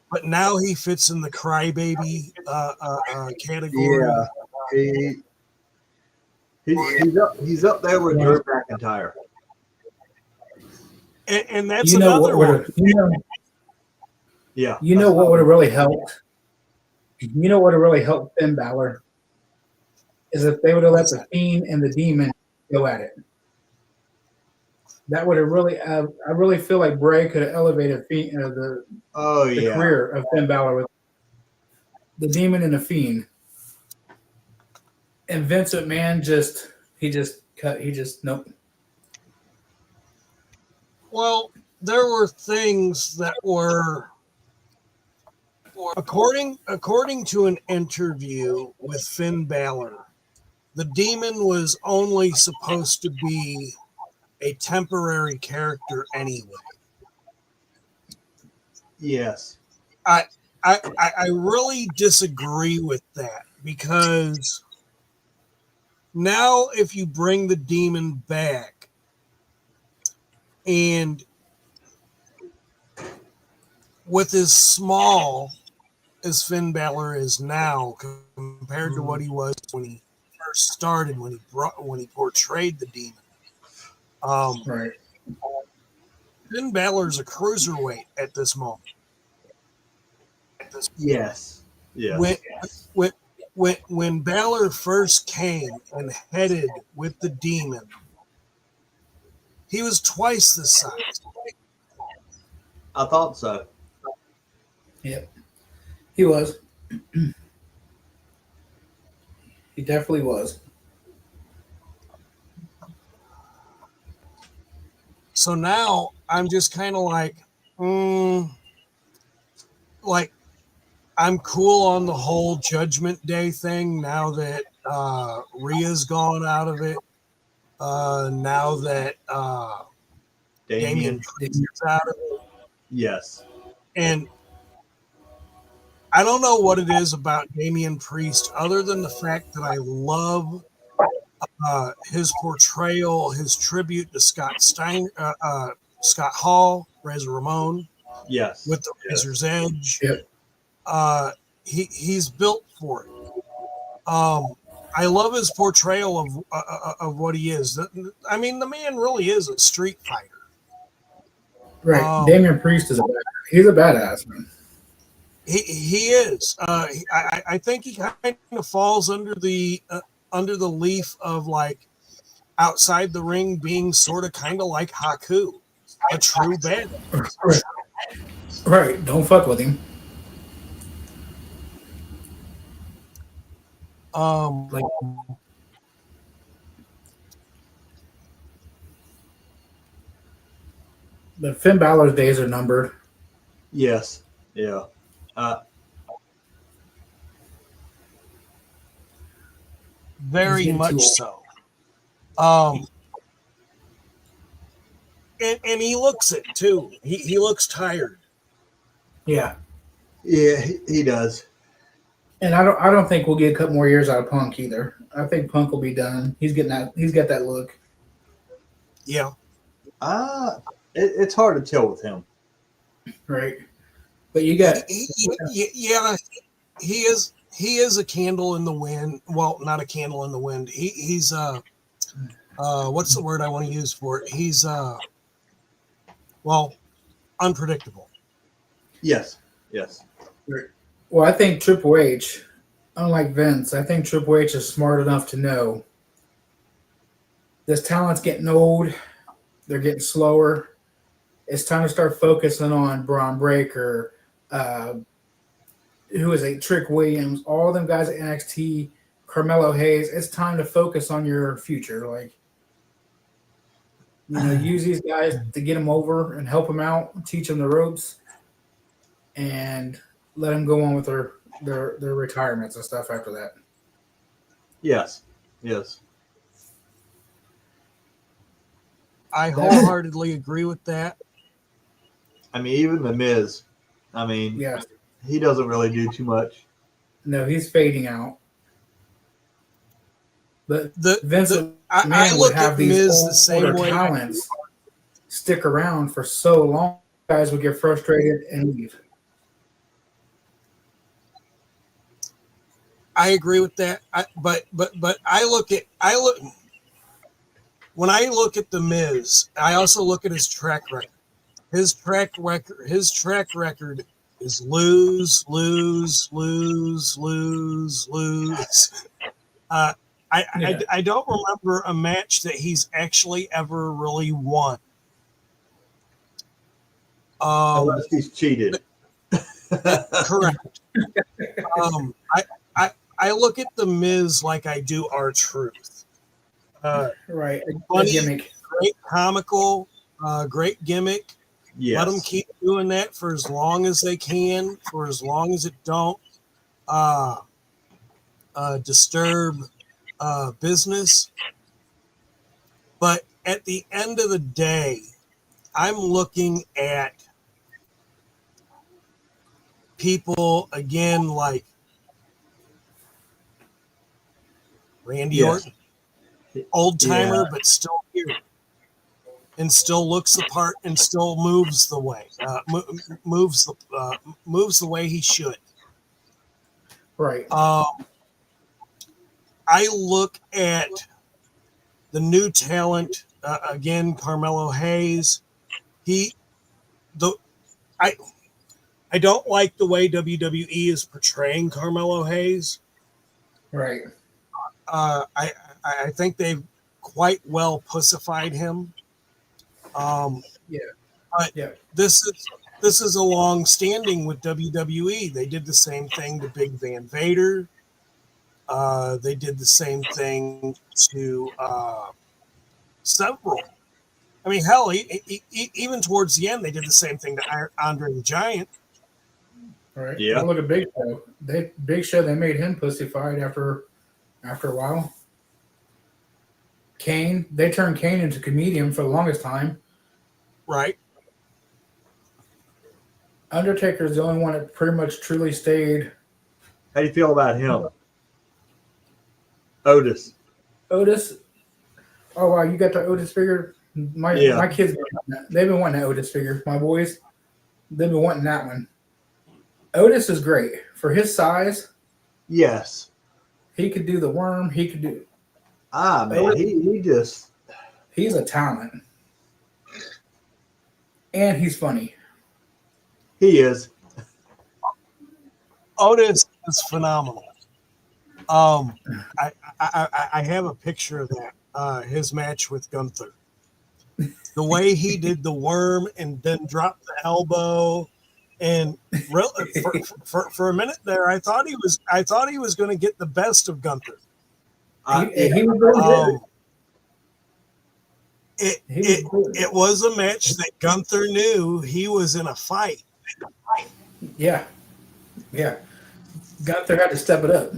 but now he fits in the crybaby category. Yeah, he's up there with Drew McIntyre. And that's another one. Yeah. You know what would have really helped? You know what would have really helped Finn Balor? Is if they would have let the Fiend and the Demon go at it. That would have really, I really feel like Bray could have elevated the career of Finn Balor with the Demon and the Fiend. And Vince McMahon nope. Well, there were things that were, according to an interview with Finn Balor, the Demon was only supposed to be a temporary character anyway. Yes. I I really disagree with that because now if you bring the demon back and with as small as Finn Balor is now compared to what he was when he first started, when he portrayed the demon. Right. Finn Balor's a cruiserweight at this moment. Yes. When, Yes. when Balor first came and headed with the demon, he was twice the size. I thought so. Yep. He was. He definitely was. So now I'm just kind of like I'm cool on the whole Judgment Day thing now that Rhea's gone out of it. Now that Damian Damien. Priest is out of it. Yes. And I don't know what it is about Damian Priest other than the fact that I love his portrayal, his tribute to Scott Hall, Razor Ramon, Yes. with the Razor's Edge. Yep. He's built for it. I love his portrayal of what he is. I mean, the man really is a street fighter. Right. Damian Priest is he's a badass, man. He is. I think he kind of falls under the leaf of like outside the ring being sort of kind of like Haku, a true badass. Right. Right. Don't fuck with him. Like But Finn Balor's days are numbered. Yes. Yeah. very much so. And he looks it too. He looks tired. Yeah. Yeah, he does. And I don't think we'll get a couple more years out of Punk either. I think Punk will be done. He's got that look. Yeah. It's hard to tell with him. Right. But you got Yeah, he is a candle in the wind. Well, not a candle in the wind. He's what's the word I want to use for it? He's well, unpredictable. Yes. Yes. well, I think Triple H, unlike Vince, I think Triple H is smart enough to know this talent's getting old. They're getting slower. It's time to start focusing on Braun Breaker, who is a Trick Williams, all them guys at NXT, Carmelo Hayes. It's time to focus on your future. Like, use these guys to get them over and help them out, teach them the ropes, and let them go on with their retirements and stuff after that. Yes. Yes. I wholeheartedly agree with that. I mean, even The Miz, Yeah. he doesn't really do too much. No, he's fading out. But I look have at these Miz the same way. talents stick around for so long, guys would get frustrated and leave. I agree with that. But when I look at the Miz, I also look at his track record. His track record is lose. I don't remember a match that he's actually ever really won. Unless he's cheated. Correct. I look at the Miz like I do R-Truth. Right. Funny, Gimmick. great comical, great gimmick. Yes. Let them keep doing that for as long as they can, for as long as it don't disturb business. But at the end of the day, I'm looking at people again like Randy Yes. Orton, old timer, Yeah. but still here, and still looks the part, and still moves the way, moves the way he should. Right. I look at the new talent again, Carmelo Hayes. I don't like the way WWE is portraying Carmelo Hayes. Right. I think they've quite well pussified him. Yeah. But Yeah. this is a long standing with WWE. They did the same thing to Big Van Vader. They did the same thing to several. I mean, hell, even towards the end, they did the same thing to Andre the Giant. Right. Yeah. Well, look at Big Show. Big Show, they made him pussified after a while. Kane, they turned Kane into comedian for the longest time. Right. Undertaker's the only one that pretty much truly stayed. How do you feel about him? Otis. Otis. Oh wow, you got the Otis figure? My kids, they've been wanting that Otis figure. My boys, they've been wanting that one. Otis is great for his size. Yes. He could do the worm. He could do. Man, Otis, he's a talent, and he's funny. He is. Otis is phenomenal. I have a picture of that. His match with Gunther. The way he did the worm and then dropped the elbow, and for a minute there, I thought he was going to get the best of Gunther. He was really good. It was a match that Gunther knew he was in a fight. Yeah. Gunther had to step it up.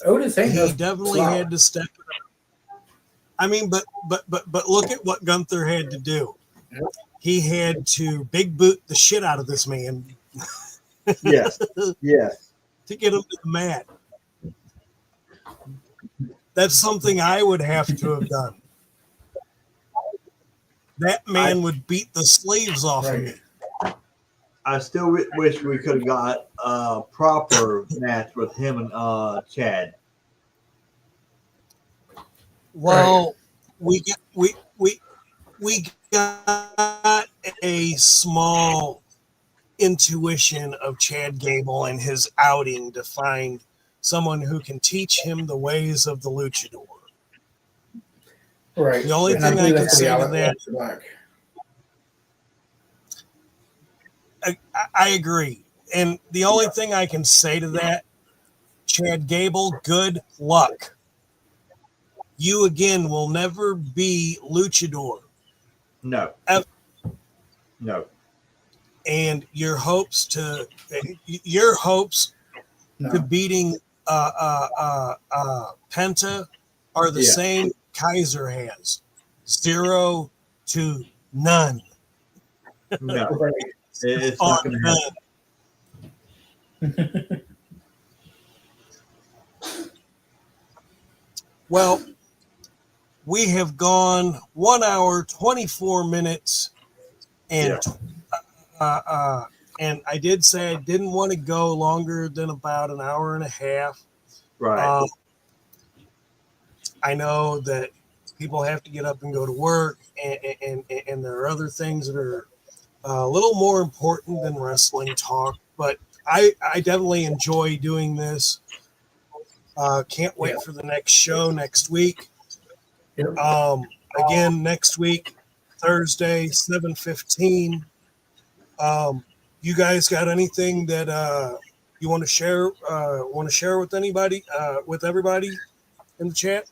Otis ain't He definitely had to step it up. I mean, but look at what Gunther had to do. He had to big boot the shit out of this man. Yes. To get him to the mat. That's something I would have to have done. That man would beat the sleeves off of me. I still wish we could have got a proper match with him and Chad. Well, we got a small intuition of Chad Gable and his outing to find someone who can teach him the ways of the luchador. Right. The only thing I can say to that, I agree. And the only thing I can say to that, Chad Gable, good luck. You again will never be luchador. No. Ever. No. And your hopes to beating Penta are the same Kaiser has. 0 to none. No. It's not going to happen. Well, we have gone 1 hour, 24 minutes, and and I did say I didn't want to go longer than about an hour and a half. Right. I know that people have to get up and go to work, and there are other things that are a little more important than wrestling talk, but I definitely enjoy doing this. Can't wait for the next show next week. Again, next week, Thursday, 7:15. You guys got anything that you want to share? With anybody? With everybody in the chat?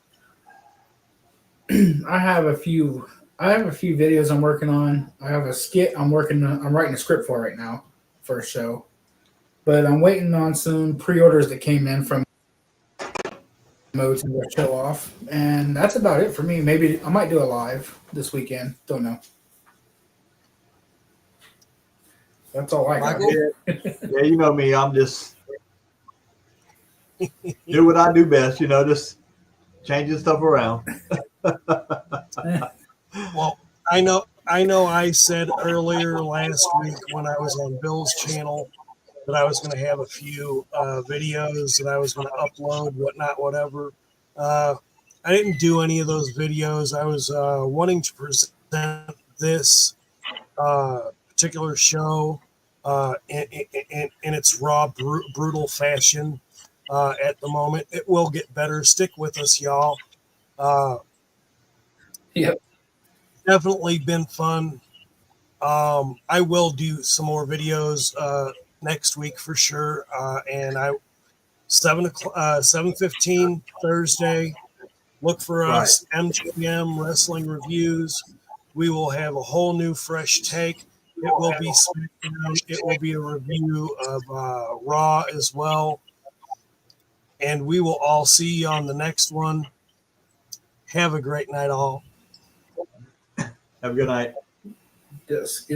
I have a few videos I'm working on. I have a skit I'm writing a script for right now for a show. But I'm waiting on some pre-orders that came in from modes to show off. And that's about it for me. Maybe I might do a live this weekend. Don't know. That's all I got. Michael? Yeah, you know me. I'm just do what I do best. Just changing stuff around. Well, I said earlier last week when I was on Bill's channel that I was going to have a few videos that I was going to upload, whatnot, whatever. I didn't do any of those videos. I was wanting to present this particular show in its raw, brutal fashion at the moment. It will get better. Stick with us, y'all. Yep. Definitely been fun. I will do some more videos next week for sure. And 7:15 Thursday. Look for Right. us, MJM Wrestling Reviews. We will have a whole new fresh take. It will be SmackDown. It will be a review of Raw as well. And we will all see you on the next one. Have a great night, all. Have a good night. Yes.